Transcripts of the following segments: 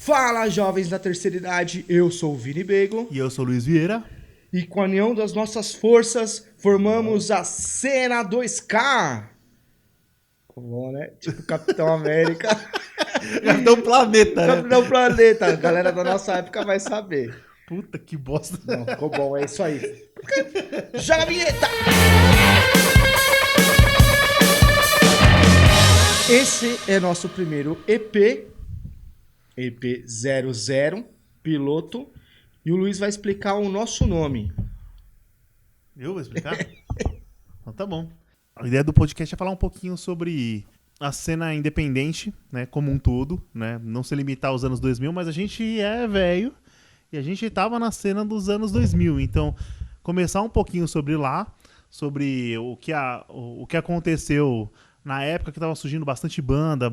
Fala, jovens da terceira idade, eu sou o Vini Bego. E eu sou o Luiz Vieira. E com a união das nossas forças, formamos a Cena 2K. Bom, né? Tipo Capitão América. Capitão Planeta, né? Capitão Planeta. A galera da nossa época vai saber. Puta que bosta. Não, ficou bom, é isso aí. Joga a vinheta! Esse é nosso primeiro EP 00, piloto. E o Luiz vai explicar o nosso nome. Eu vou explicar? Então tá bom. A ideia do podcast é falar um pouquinho sobre a cena independente, né, como um todo, né? Não se limitar aos anos 2000, mas a gente é velho e a gente tava na cena dos anos 2000. Então, começar um pouquinho sobre lá, sobre o que aconteceu na época que tava surgindo bastante banda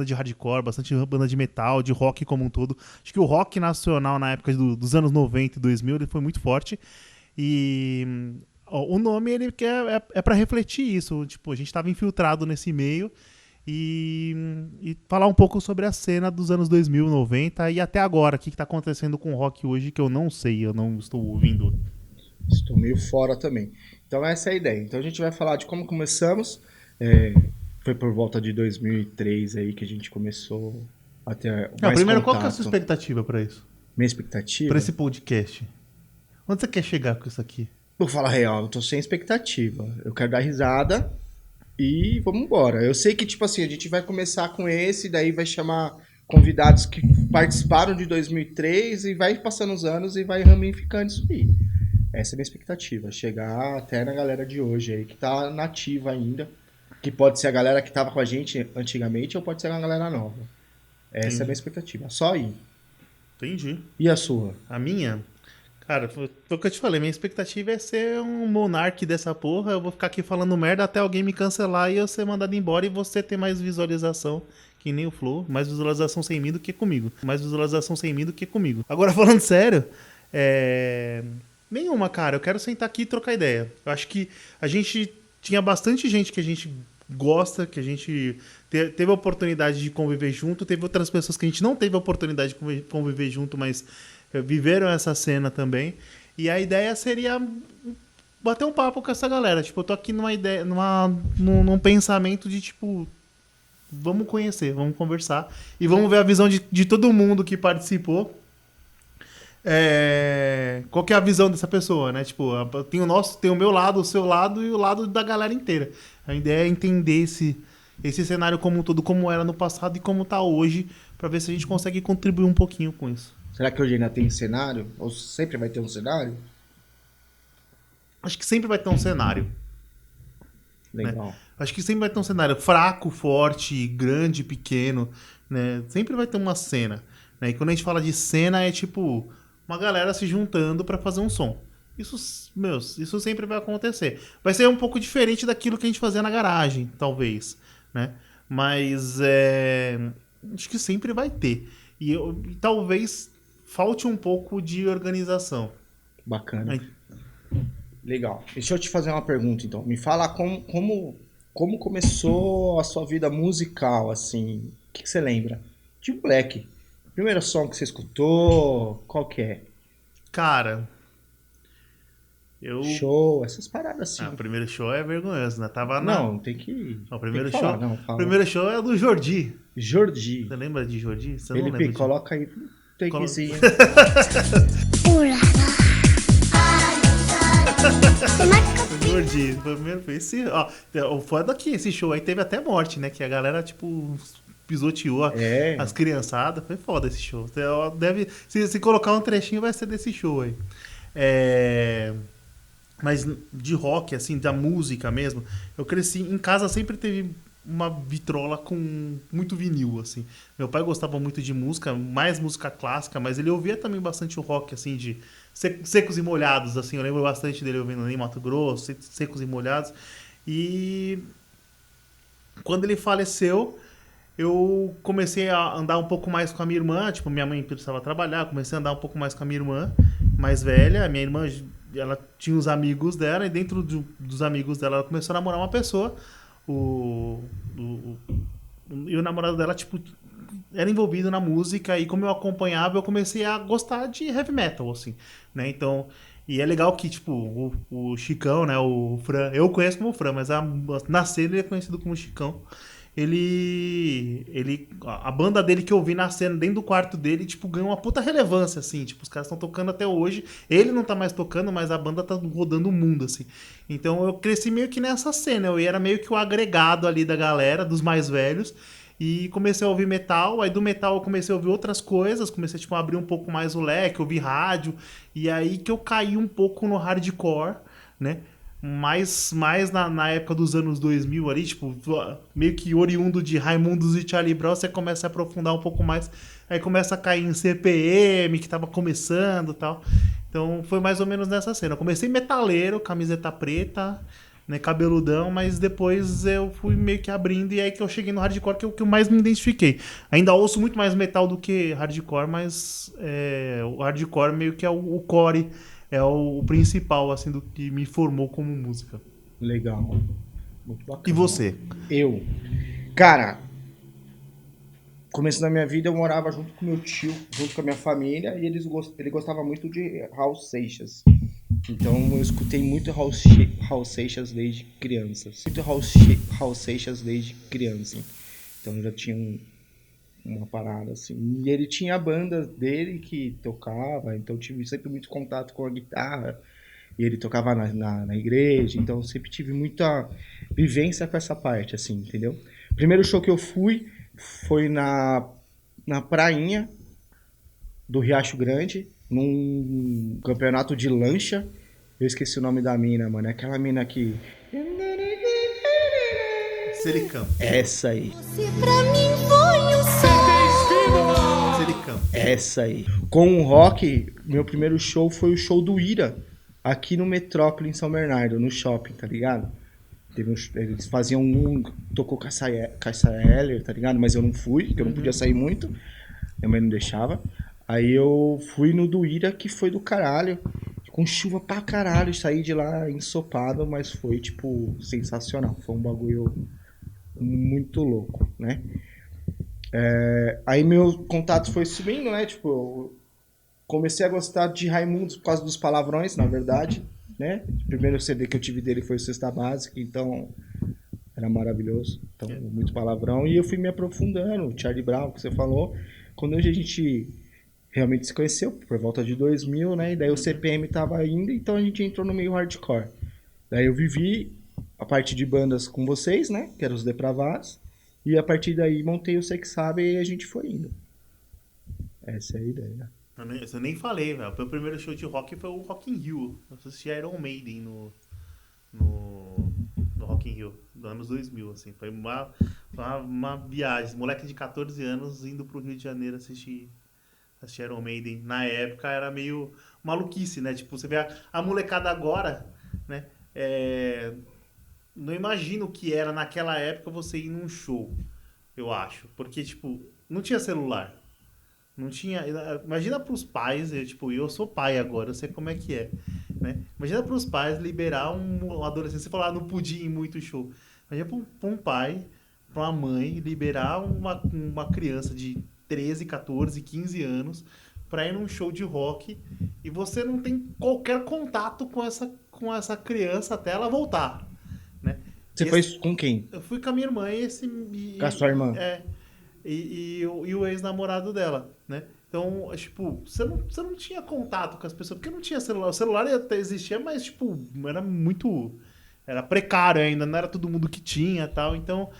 de hardcore, bastante banda de metal, de rock como um todo. Acho que o rock nacional na época dos anos 90 e 2000 ele foi muito forte. E o nome ele é para refletir isso. Tipo, a gente estava infiltrado nesse meio e falar um pouco sobre a cena dos anos 2000, 90 e até agora. O que está acontecendo com o rock hoje que eu não sei, eu não estou ouvindo. Estou meio fora também. Então essa é a ideia. Então a gente vai falar de como começamos. Foi por volta de 2003 aí que a gente começou a ter mais primeiro, contato. qual que é a sua expectativa para isso? Minha expectativa? Para esse podcast? Onde você quer chegar com isso aqui? Vou falar real, eu tô sem expectativa. Eu quero dar risada e vamos embora. Eu sei que, tipo assim, a gente vai começar com esse, daí vai chamar convidados que participaram de 2003 e vai passando os anos e vai ramificando isso aí. Essa é a minha expectativa, chegar até na galera de hoje aí, que tá nativa ainda, que pode ser a galera que tava com a gente antigamente ou pode ser uma galera nova. Essa é a minha expectativa, só aí. Entendi. E a sua? A minha? Cara, foi o que eu te falei, minha expectativa é ser um monarque dessa porra, eu vou ficar aqui falando merda até alguém me cancelar e eu ser mandado embora e você ter mais visualização, que nem o Flow, mais visualização sem mim do que comigo. Mais visualização sem mim do que comigo. Agora, falando sério, nenhuma, cara, eu quero sentar aqui e trocar ideia. Eu acho que a gente tinha bastante gente que a gente gosta, que a gente teve a oportunidade de conviver junto, teve outras pessoas que a gente não teve a oportunidade de conviver junto, mas viveram essa cena também. E a ideia seria bater um papo com essa galera. Tipo, eu tô aqui numa ideia, num pensamento de tipo, vamos conhecer, vamos conversar e vamos ver a visão de todo mundo que participou. Qual que é a visão dessa pessoa, né? Tipo, tem o meu lado, o seu lado e o lado da galera inteira. A ideia é entender esse cenário como um todo, como era no passado e como tá hoje, pra ver se a gente consegue contribuir um pouquinho com isso. Será que hoje ainda tem cenário? Ou sempre vai ter um cenário? Acho que sempre vai ter um cenário. Legal. Né? Acho que sempre vai ter um cenário fraco, forte, grande, pequeno, né? Sempre vai ter uma cena. Né? E quando a gente fala de cena, é tipo uma galera se juntando pra fazer um som. Isso sempre vai acontecer. Vai ser um pouco diferente daquilo que a gente fazia na garagem, talvez, né? Mas acho que sempre vai ter. E talvez falte um pouco de organização. Bacana. Legal. Deixa eu te fazer uma pergunta, então. Me fala como começou a sua vida musical, assim. O que você lembra? De Black. Primeiro som que você escutou, qual que é? Cara, show, essas paradas assim. O primeiro show é vergonhoso, né? Não, tem que... O primeiro tem que falar, show... fala. O primeiro show é do Jordi. Jordi. Você lembra de Jordi? Você Felipe, não lembra coloca aí. Takezinho. Jordi. Foi o primeiro. O foda aqui, esse show aí teve até morte, né? Que a galera, tipo, pisoteou as criançadas. Foi foda esse show. Se colocar um trechinho, vai ser desse show aí. Mas de rock, assim, da música mesmo, eu cresci em casa, sempre teve uma vitrola com muito vinil, assim. Meu pai gostava muito de música, mais música clássica, mas ele ouvia também bastante o rock, assim, de Secos e Molhados, assim. Eu lembro bastante dele ouvindo em Mato Grosso, Secos e Molhados. E quando ele faleceu, eu comecei a andar um pouco mais com a minha irmã. Tipo, minha mãe precisava trabalhar, comecei a andar um pouco mais com a minha irmã mais velha. A minha irmã, ela tinha os amigos dela, e dentro dos amigos dela, ela começou a namorar uma pessoa. E o namorado dela, tipo, era envolvido na música e como eu acompanhava, eu comecei a gostar de heavy metal, assim, né? Então, e é legal que, tipo, o Chicão, né, o Fran, eu conheço como Fran, mas na cena ele é conhecido como Chicão. A banda dele que eu vi na cena dentro do quarto dele, tipo, ganhou uma puta relevância, assim, tipo, os caras estão tocando até hoje, ele não tá mais tocando, mas a banda tá rodando o mundo, assim. Então eu cresci meio que nessa cena, eu era meio que o agregado ali da galera, dos mais velhos, e comecei a ouvir metal, aí do metal eu comecei a ouvir outras coisas, comecei, tipo, a abrir um pouco mais o leque, ouvir rádio, e aí que eu caí um pouco no hardcore, né? Mais na época dos anos 2000 ali, tipo, meio que oriundo de Raimundos e Charlie Brown, você começa a aprofundar um pouco mais, aí começa a cair em CPM, que tava começando e tal. Então foi mais ou menos nessa cena. Eu comecei metaleiro, camiseta preta, né, cabeludão, mas depois eu fui meio que abrindo e aí que eu cheguei no hardcore, que é o que eu mais me identifiquei. Ainda ouço muito mais metal do que hardcore, mas o hardcore meio que é o core, é o principal, assim, do que me formou como música. Legal. Muito bacana. E você? Cara, começo da minha vida eu morava junto com meu tio, junto com a minha família, e ele gostava muito de Raul Seixas. Então eu escutei muito Raul Seixas desde criança. Muito Raul Seixas desde criança. Então eu já tinha uma parada assim. E ele tinha a banda dele que tocava, então eu tive sempre muito contato com a guitarra. E ele tocava na igreja, então eu sempre tive muita vivência com essa parte, assim, entendeu? O primeiro show que eu fui foi na prainha do Riacho Grande, num campeonato de lancha. Eu esqueci o nome da mina, mano. É aquela mina que... Sericão. Essa aí. Você pra mim foi o céu. Sericão. Essa aí. Com o rock, meu primeiro show foi o show do Ira, aqui no Metrópole, em São Bernardo, no shopping, tá ligado? Eles faziam tocou Cássia Eller, tá ligado? Mas eu não fui, porque eu não podia sair muito. Minha mãe não deixava. Aí eu fui no do Ira, que foi do caralho. Com chuva pra caralho, saí de lá ensopado, mas foi, tipo, sensacional. Foi um bagulho muito louco, né? Aí meu contato foi subindo, né? Tipo, eu comecei a gostar de Raimundos por causa dos palavrões, na verdade, né? O primeiro CD que eu tive dele foi o Cesta Básica, então era maravilhoso. Então, muito palavrão. E eu fui me aprofundando. Charlie Brown, que você falou. Quando a gente realmente se conheceu, por volta de 2000, né? E daí o CPM tava indo, então a gente entrou no meio hardcore. Daí eu vivi a parte de bandas com vocês, né? Que eram os Depravados. E a partir daí montei o Sex Sabe e a gente foi indo. Essa é a ideia. Eu nem falei, velho. O meu primeiro show de rock foi o Rock in Rio. Eu assisti Iron Maiden no Rock in Rio, dos anos 2000, assim. Foi uma viagem. Moleque de 14 anos indo pro Rio de Janeiro assistir Iron Maiden. Na época era meio maluquice, né? Tipo, você vê a molecada agora, né? Não imagino o que era naquela época você ir num show, eu acho. Porque, tipo, não tinha celular. Não tinha... Imagina pros pais, eu sou pai agora, eu sei como é que é, né? Imagina pros pais liberar um adolescente, você falar, não podia ir em muito show. Imagina pra um pai, pra uma mãe, liberar uma criança de 13, 14, 15 anos pra ir num show de rock e você não tem qualquer contato com essa criança até ela voltar, né? Você foi com quem? Eu fui com a minha irmã Com a sua irmã? E o ex-namorado dela, né? Então, tipo, você não tinha contato com as pessoas, porque não tinha celular. O celular até existia, mas, tipo, era precário ainda, não era todo mundo que tinha e tal. Então,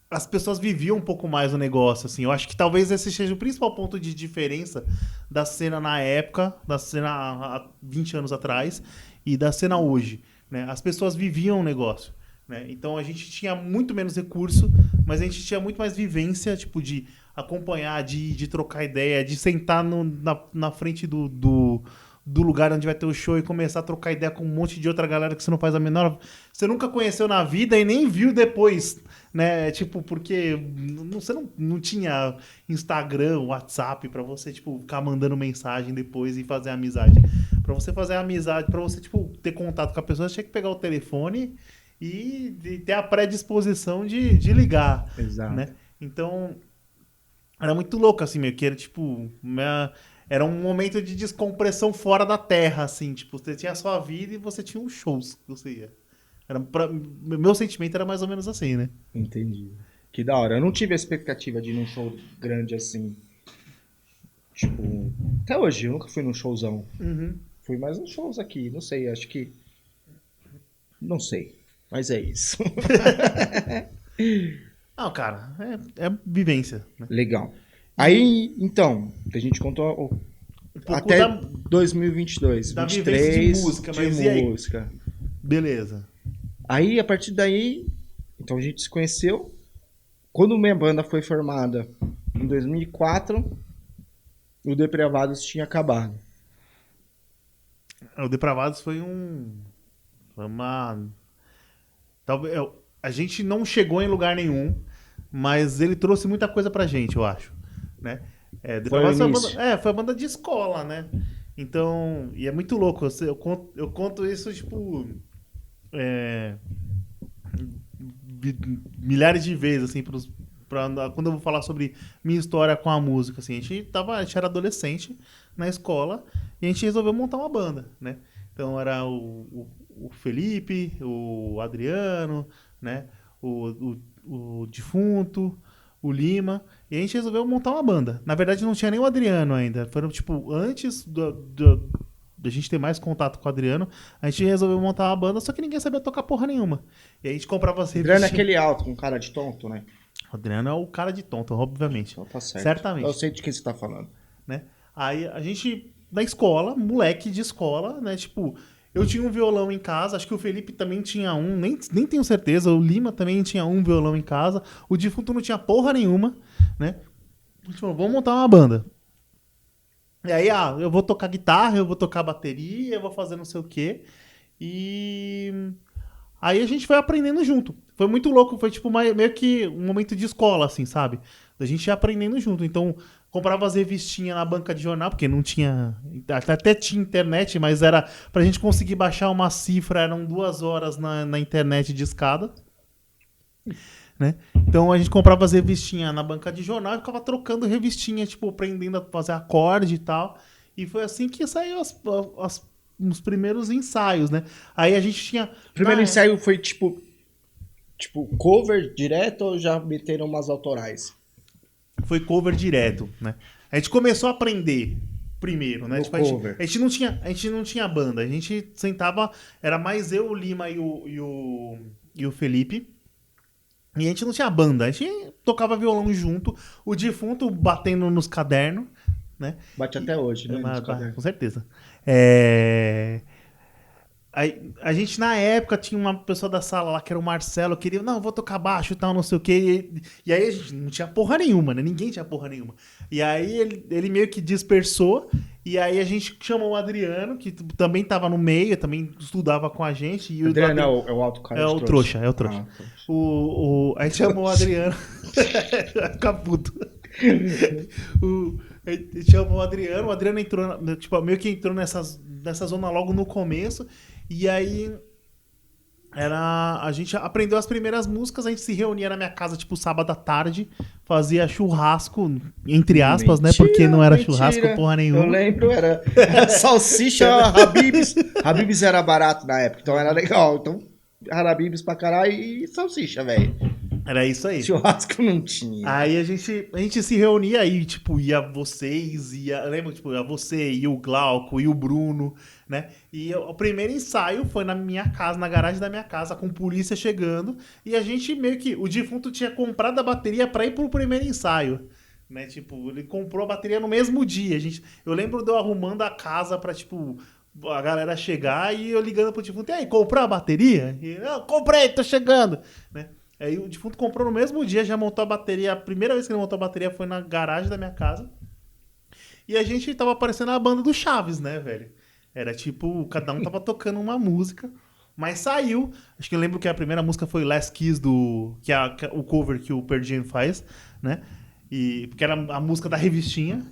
as pessoas viviam um pouco mais o negócio, assim. Eu acho que talvez esse seja o principal ponto de diferença da cena na época, da cena há 20 anos atrás e da cena hoje, né? As pessoas viviam o negócio, né? Então a gente tinha muito menos recurso, mas a gente tinha muito mais vivência, tipo, de acompanhar, de trocar ideia, de sentar na frente do lugar onde vai ter o show e começar a trocar ideia com um monte de outra galera que você não faz a menor... Você nunca conheceu na vida e nem viu depois, né? Tipo, porque você não tinha Instagram, WhatsApp pra você, tipo, ficar mandando mensagem depois e fazer amizade. Pra você fazer amizade, pra você, tipo, ter contato com a pessoa, você tinha que pegar o telefone e ter a predisposição de ligar. Exato. Né? Então, era muito louco, assim, meio que era, tipo... Era um momento de descompressão fora da Terra, assim. Tipo, você tinha a sua vida e você tinha os shows que você ia. Meu sentimento era mais ou menos assim, né? Entendi. Que da hora. Eu não tive a expectativa de ir num show grande assim. Tipo, até hoje, eu nunca fui num showzão. Fui mais uns shows aqui, não sei, acho que. Não sei. Mas é isso. Não, cara, é vivência, né? Legal. Aí, então, a gente contou Um pouco até da 2022, da 23 vivência de música, mas e aí? música. Beleza. Aí, a partir daí, então a gente se conheceu. Quando minha banda foi formada em 2004, o Depravados tinha acabado. O Depravados foi uma... Talvez, a gente não chegou em lugar nenhum, mas ele trouxe muita coisa pra gente, eu acho, né? Depravados Foi o foi início. foi a banda de escola, né? Então, e é muito louco, eu conto isso, tipo, milhares de vezes, assim, quando eu vou falar sobre minha história com a música, assim, a gente era adolescente na escola e a gente resolveu montar uma banda, né? Então era o Felipe, o Adriano, né? O Defunto, o Lima, e a gente resolveu montar uma banda. Na verdade não tinha nem o Adriano ainda, foram tipo, antes da gente ter mais contato com o Adriano, a gente resolveu montar uma banda, só que ninguém sabia tocar porra nenhuma. E a gente comprava as Adriano é revistinhas. aquele alto, com cara de tonto, né? O Adriano é o cara de tonto, obviamente. Então tá certo. Certamente. Eu sei de quem você tá falando. Né? Aí a gente, na escola, moleque de escola, né? Tipo, eu tinha um violão em casa, acho que o Felipe também tinha um, nem tenho certeza, o Lima também tinha um violão em casa, o Defunto não tinha porra nenhuma, né? A gente falou, vamos montar uma banda. E aí, eu vou tocar guitarra, eu vou tocar bateria, eu vou fazer não sei o quê. E aí a gente foi aprendendo junto. Foi muito louco, foi tipo meio que um momento de escola, assim, sabe? Da gente ia aprendendo junto. Então, comprava as revistinhas na banca de jornal, porque não tinha. Até tinha internet, mas era. Pra gente conseguir baixar uma cifra, eram 2 horas na internet de escada. Né? Então a gente comprava as revistinhas na banca de jornal e ficava trocando revistinha, tipo, aprendendo a fazer acorde e tal. E foi assim que saiu os primeiros ensaios, né? Aí a gente tinha. O primeiro ensaio foi tipo cover direto ou já meteram umas autorais? Foi cover direto, né? A gente começou a aprender primeiro, né? No Tipo, cover. a gente não tinha banda, a gente sentava, era mais eu, o Lima e o Felipe. E a gente não tinha banda, a gente tocava violão junto, o Defunto batendo nos cadernos, né? Bate até hoje, né? nos Com cadernos. certeza. A gente, na época, tinha uma pessoa da sala lá, que era o Marcelo, queria, não, vou tocar baixo e tal, não sei o quê. E aí a gente não tinha porra nenhuma, né? Ninguém tinha porra nenhuma. E aí ele meio que dispersou, e aí a gente chamou o Adriano, que também tava no meio, também estudava com a gente. E Adriano é o alto cara é de o trouxa, é o trouxa. trouxa. A gente chamou o Adriano. Vai ficar puto. A gente chamou o Adriano entrou, tipo, meio que entrou nessa zona logo no começo. E aí a gente aprendeu as primeiras músicas, a gente se reunia na minha casa, tipo, sábado à tarde, fazia churrasco, entre aspas, né? Porque não era churrasco porra nenhuma. Eu lembro, era salsicha, Habib's. Habib's era barato na época, então era legal. Então, Habib's pra caralho e salsicha, velho. Era isso aí. Churrasco não tinha. Aí a gente se reunia aí, tipo, ia vocês, lembra, tipo, ia você, ia o Glauco, ia o Bruno, né? E o primeiro ensaio foi na minha casa, na garagem da minha casa, com polícia chegando, e a gente meio que, o Defunto tinha comprado a bateria pra ir pro primeiro ensaio, né? Tipo, ele comprou a bateria no mesmo dia. Eu lembro de eu arrumando a casa pra, tipo, a galera chegar e eu ligando pro Defunto, e aí, comprou a bateria? E eu, comprei, tô chegando, né? Aí o Defunto comprou no mesmo dia, já montou a bateria. A primeira vez que ele montou a bateria foi na garagem da minha casa. E a gente tava parecendo a banda do Chaves, né, velho? Era tipo, cada um tava tocando uma música, mas saiu. Acho que eu lembro que a primeira música foi Last Kiss, que é o cover que o Pearl Jam faz, né? Porque era a música da revistinha,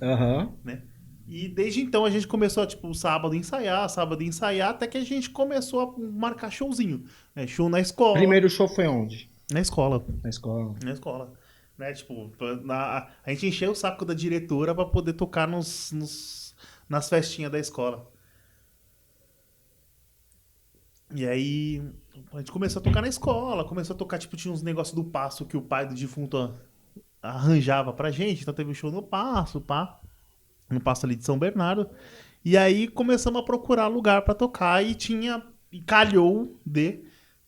né? E desde então a gente começou, tipo, sábado ensaiar, até que a gente começou a marcar showzinho. Né? Show na escola. Primeiro show foi onde? Na escola. Na escola. Na escola. né? Tipo, a gente encheu o saco da diretora pra poder tocar nas festinhas da escola. E aí, a gente começou a tocar na escola, começou a tocar, tipo, tinha uns negócios do Passo que o pai do defunto arranjava pra gente, então teve um show no Passo, pá, no Passo ali de São Bernardo. E aí começamos a procurar lugar pra tocar e calhou de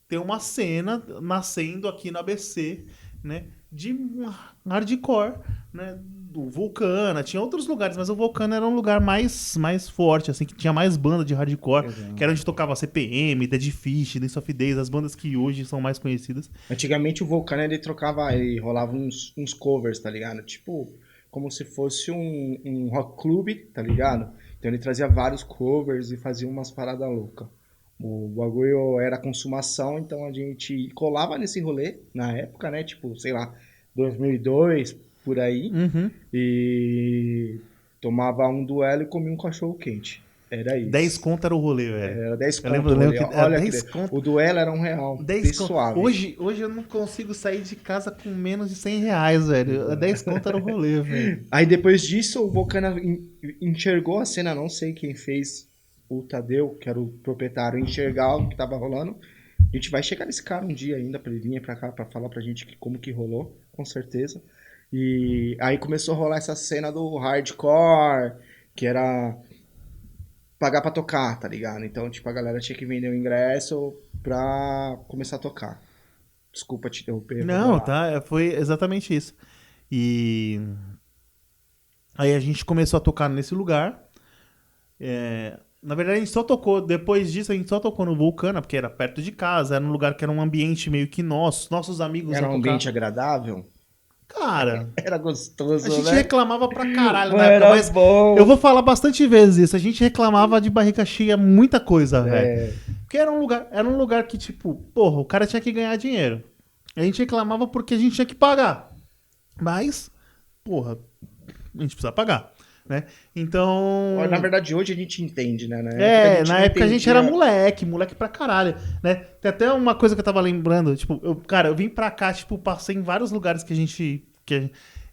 ter uma cena nascendo aqui no ABC, né, de um hardcore, né, do Vulcana, tinha outros lugares, mas o Vulcana era um lugar mais forte, assim, que tinha mais banda de hardcore, Exato. que era onde tocava CPM, Dead Fish, Dance of Days, as bandas que hoje são mais conhecidas. Antigamente o Vulcano ele rolava uns covers, tá ligado? Tipo, como se fosse um rock club, tá ligado? Então ele trazia vários covers e fazia umas paradas loucas. O bagulho era consumação, então a gente colava nesse rolê na época, né? Tipo, sei lá, 2002, por aí. Uhum. E tomava um duelo e comia um cachorro quente. Era isso. 10 conto era o rolê, velho. Era 10 Eu conto. lembro Olha, que era olha 10 que conto. o duelo era R$1. 10 conto. Suave. Hoje eu não consigo sair de casa com menos de 100 reais, velho. 10 conto era o rolê, velho. Aí depois disso, o Vulcana enxergou a cena, não sei quem fez, o Tadeu, que era o proprietário, enxergar o que tava rolando. A gente vai chegar nesse cara um dia ainda pra ele vir pra cá pra falar pra gente como que rolou, com certeza. E aí começou a rolar essa cena do hardcore, que era pagar pra tocar, tá ligado? Então, tipo, a galera tinha que vender o ingresso pra começar a tocar. Desculpa te interromper. Não, tá, foi exatamente isso. E aí a gente começou a tocar nesse lugar. Na verdade, a gente só tocou, depois disso, a gente só tocou no Vulcana, porque era perto de casa, era um lugar que era um ambiente meio que nosso, nossos amigos Era iam um tocar. ambiente agradável? Cara, Era gostoso, a gente né? reclamava pra caralho Mano, na época, era mas bom. eu vou falar bastante vezes isso. A gente reclamava de barriga cheia muita coisa, velho. Porque era um lugar que, tipo, porra, o cara tinha que ganhar dinheiro. A gente reclamava porque a gente tinha que pagar. Mas, porra, a gente precisa pagar, né? Então... Na verdade, hoje a gente entende, né? Na época a gente era moleque pra caralho, né? Tem até uma coisa que eu tava lembrando, tipo, eu vim pra cá, tipo, passei em vários lugares que a gente...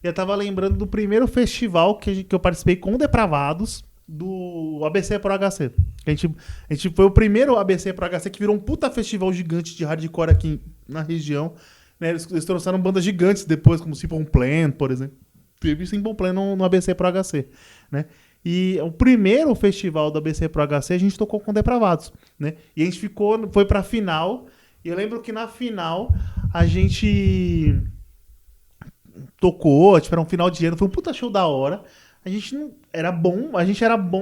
Eu tava lembrando do primeiro festival que eu participei com Depravados, do ABC Pro HC. A gente foi o primeiro ABC Pro HC que virou um puta festival gigante de hardcore aqui na região, né? Eles trouxeram bandas gigantes depois, como Simple Plan, por exemplo. Teve Simple Plan no ABC Pro HC, né? E o primeiro festival do ABC Pro HC a gente tocou com Depravados, né? E a gente foi pra final, e eu lembro que na final a gente tocou, tipo, era um final de ano, foi um puta show da hora. A gente era bom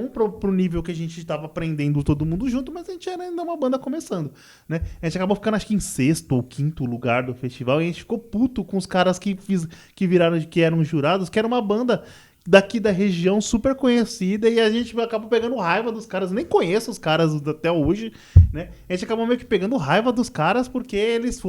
pro nível que a gente tava aprendendo todo mundo junto, mas a gente era ainda uma banda começando, né? A gente acabou ficando, acho que em 6º ou 5º lugar do festival, e a gente ficou puto com os caras que eram jurados, que era uma banda daqui da região super conhecida, e a gente acabou pegando raiva dos caras. Eu nem conheço os caras até hoje, né? A gente acabou meio que pegando raiva dos caras porque eles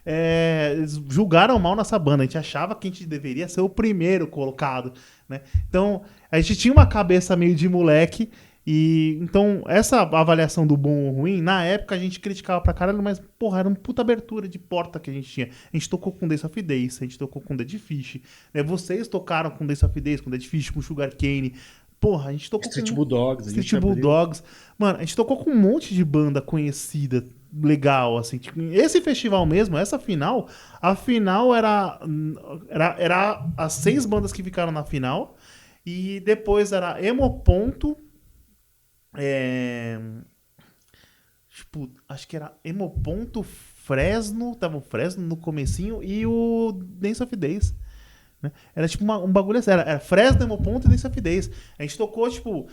eles julgaram mal nossa banda. A gente achava que a gente deveria ser o primeiro colocado, né? Então, a gente tinha uma cabeça meio de moleque. E então, essa avaliação do bom ou ruim, na época a gente criticava pra caralho, mas, porra, era uma puta abertura de porta que a gente tinha. A gente tocou com Dance of Days, a gente tocou com Dead Fish, né? Vocês tocaram com Dance of Days, com Dead Fish, com Sugar Cane. Porra, a gente tocou Street com... Bulldogs. Street Bulldogs. Mano, a gente tocou com um monte de banda conhecida, legal, assim. Tipo, esse festival mesmo, essa final, a final era as 6 bandas que ficaram na final, e depois era Emo Ponto, tipo, acho que era Emo Ponto, Fresno, tava o Fresno no comecinho, e o Dance of Days, né? Era tipo um bagulho assim, era Fresno, Emo Ponto e Dance of Days. A gente tocou, tipo,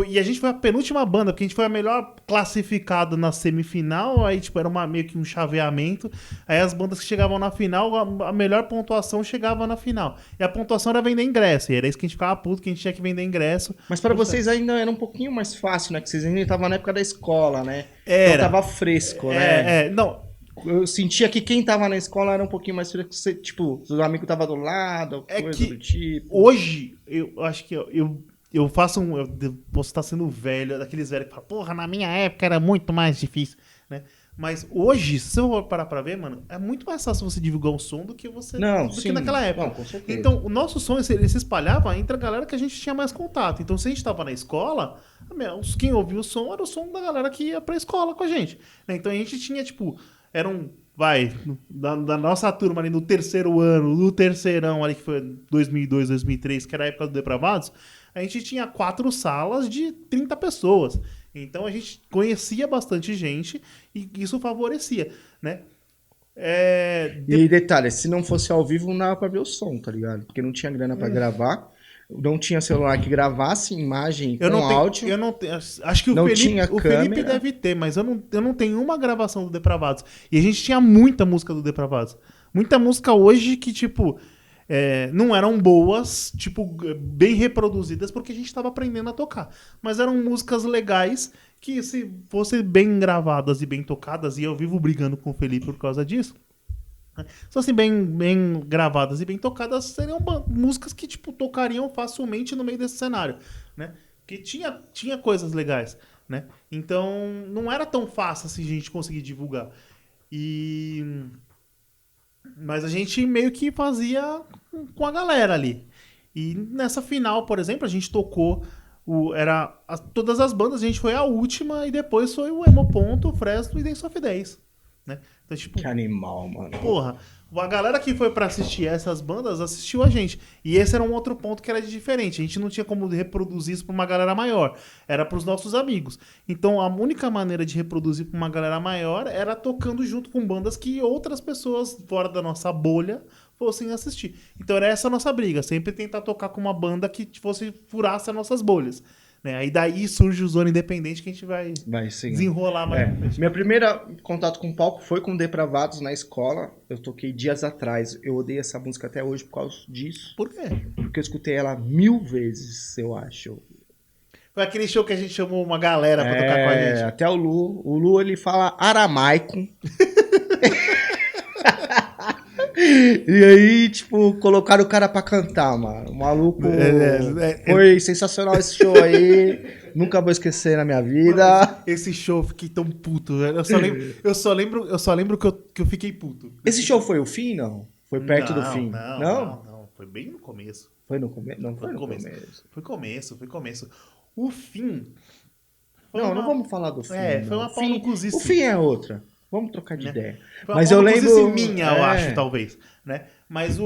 e a gente foi a penúltima banda, porque a gente foi a melhor classificada na semifinal, aí tipo, era meio que um chaveamento, aí as bandas que chegavam na final, a melhor pontuação chegava na final. E a pontuação era vender ingresso, e era isso que a gente ficava puto, que a gente tinha que vender ingresso. Mas pra vocês ainda era um pouquinho mais fácil, né? Que vocês ainda estavam na época da escola, né? Era. Então tava fresco, né? Não... Eu sentia que quem tava na escola era um pouquinho mais fresco. Você, tipo, seu amigo tava do lado, coisa que do tipo. Hoje, eu acho que eu faço eu posso estar sendo velho, daqueles velhos que falam, porra, na minha época era muito mais difícil, né? Mas hoje, se você for parar pra ver, mano, é muito mais fácil você divulgar um som do que Não, do sim. que naquela época. Não, com certeza. Então, o nosso som, ele se espalhava entre a galera que a gente tinha mais contato. Então, se a gente tava na escola, quem ouvia o som era o som da galera que ia pra escola com a gente. Né? Então, a gente tinha, tipo, da nossa turma ali no terceiro ano, no terceirão ali, que foi 2002, 2003, que era a época do Depravados, a gente tinha 4 salas de 30 pessoas. Então a gente conhecia bastante gente e isso favorecia, né? E detalhe, se não fosse ao vivo, não dava pra ver o som, tá ligado? Porque não tinha grana pra gravar, não tinha celular que gravasse imagem com áudio. Eu não tenho, acho que não o Felipe, tinha o Felipe câmera. deve ter, mas eu não tenho uma gravação do Depravados. E a gente tinha muita música do Depravados. Muita música hoje que, tipo, não eram boas, tipo, bem reproduzidas, porque a gente estava aprendendo a tocar. Mas eram músicas legais que, se fossem bem gravadas e bem tocadas, e eu vivo brigando com o Felipe por causa disso, né? Se fossem bem gravadas e bem tocadas, seriam músicas que, tipo, tocariam facilmente no meio desse cenário, né? Que tinha coisas legais, né? Então, não era tão fácil assim a gente conseguir divulgar. Mas a gente meio que fazia com a galera ali. E nessa final, por exemplo, a gente tocou todas as bandas, a gente foi a última e depois foi o Emo Ponto, o Fresno e Dance of 10. Né? Então, tipo, Que animal, mano. porra, a galera que foi pra assistir essas bandas assistiu a gente. E esse era um outro ponto que era diferente. A gente não tinha como reproduzir isso pra uma galera maior. Era pros nossos amigos. Então a única maneira de reproduzir pra uma galera maior era tocando junto com bandas que outras pessoas fora da nossa bolha fossem assistir. Então era essa a nossa briga. Sempre tentar tocar com uma banda que furasse as nossas bolhas. Né? Aí daí surge o Zona Independente que a gente vai desenrolar mais. Minha primeira contato com o palco foi com Depravados na escola. Eu toquei dias atrás. Eu odeio essa música até hoje por causa disso. Por quê? Porque eu escutei ela 1000 vezes, eu acho. Foi aquele show que a gente chamou uma galera pra tocar com a gente. Até o Lu. O Lu, ele fala aramaico. E aí, tipo, colocaram o cara pra cantar, mano. O maluco. Foi sensacional esse show aí. Nunca vou esquecer na minha vida. Mano, esse show eu fiquei tão puto, velho. Eu só lembro que eu fiquei puto. Esse show foi o fim, não? Foi perto do fim? Não. Foi bem no começo. Foi no começo? Não, foi no começo. começo. Foi começo. O fim. Não vamos falar do fim. Foi uma pau no cozice. O fim é outra. Vamos trocar de ideia. Mas eu lembro minha, eu acho, talvez, né? Mas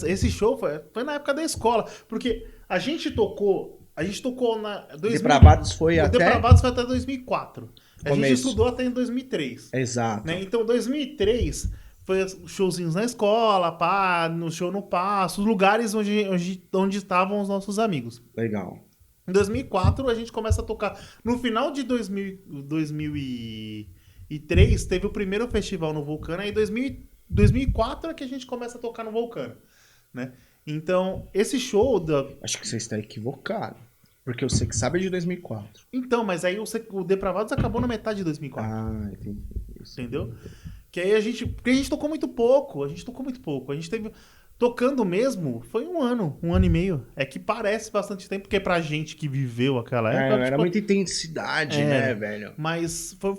esse show foi na época da escola, porque a gente tocou na Depravados foi até 2004. A gente começo. estudou até em 2003. Exato. Né? Então 2003 foi os showzinhos na escola, no show no Passo, os lugares onde estavam os nossos amigos. Legal. Em 2004, a gente começa a tocar. No final de 2003, teve o primeiro festival no Vulcano. Aí, em 2004 é que a gente começa a tocar no Vulcano. Né? Então, esse show... Acho que você está equivocado. Porque eu sei que sabe é de 2004. Então, mas aí o Depravados acabou na metade de 2004. Ah, entendi. Entendeu? Que aí porque a gente tocou muito pouco. A gente teve... Tocando mesmo, foi um ano e meio. É que parece bastante tempo, porque pra gente que viveu aquela época... Era muita intensidade, né, velho? Mas foi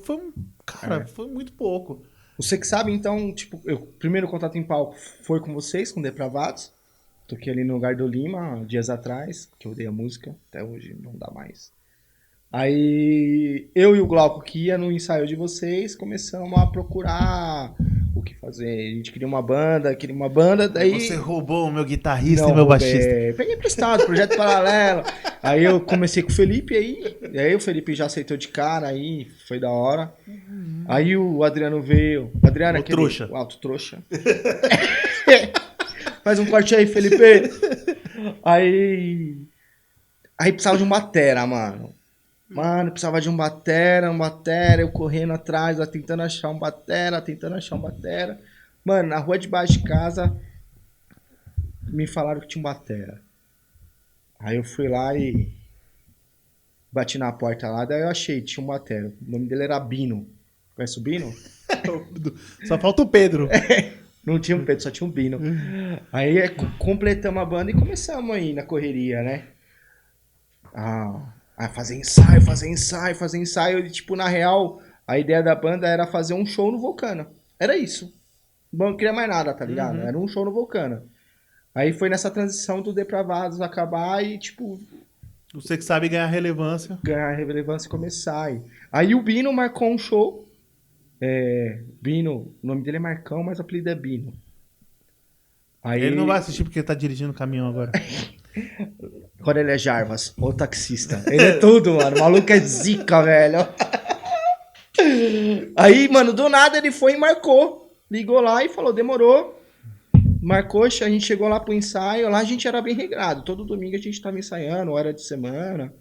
muito pouco. Você que sabe, então, tipo, o primeiro contato em palco foi com vocês, com Depravados. Toquei ali no Lugar do Lima, dias atrás, que eu odeio a música, até hoje não dá mais. Aí, eu e o Glauco, que ia no ensaio de vocês, começamos a procurar o que fazer. A gente queria uma banda, daí... Você roubou o meu guitarrista e meu baixista. Peguei emprestado, projeto paralelo. Aí eu comecei com o Felipe, aí o Felipe já aceitou de cara, aí foi da hora. Aí o Adriano veio. Adriano, trouxa. O alto trouxa. Faz um corte aí, Felipe. Aí precisava de um batera, mano. Mano, precisava de um batera, eu correndo atrás, tentando achar um batera. Mano, na rua de baixo de casa, me falaram que tinha um batera. Aí eu fui lá e bati na porta lá, daí eu achei, tinha um batera. O nome dele era Bino. Conhece o Bino? Só falta o Pedro. Não tinha um Pedro, só tinha um Bino. Aí completamos a banda e começamos aí na correria, né? Aí fazer ensaio. E, tipo, na real, a ideia da banda era fazer um show no Vulcano. Era isso. Não queria mais nada, tá ligado? Era um show no Vulcano. Aí foi nessa transição do Depravados acabar e, tipo, Você que sabe ganhar relevância. ganhar relevância e começar. Aí o Bino marcou um show. Bino, o nome dele é Marcão, mas o apelido é Bino. Aí, Ele não vai assistir porque ele tá dirigindo o caminhão agora. Agora ele é Jarvas, o taxista. Ele é tudo, mano. O maluco é zica, velho. Aí, mano, do nada ele foi e marcou. Ligou lá e falou, demorou. Marcou, a gente chegou lá pro ensaio. Lá a gente era bem regrado. Todo domingo a gente tava ensaiando, hora de semana.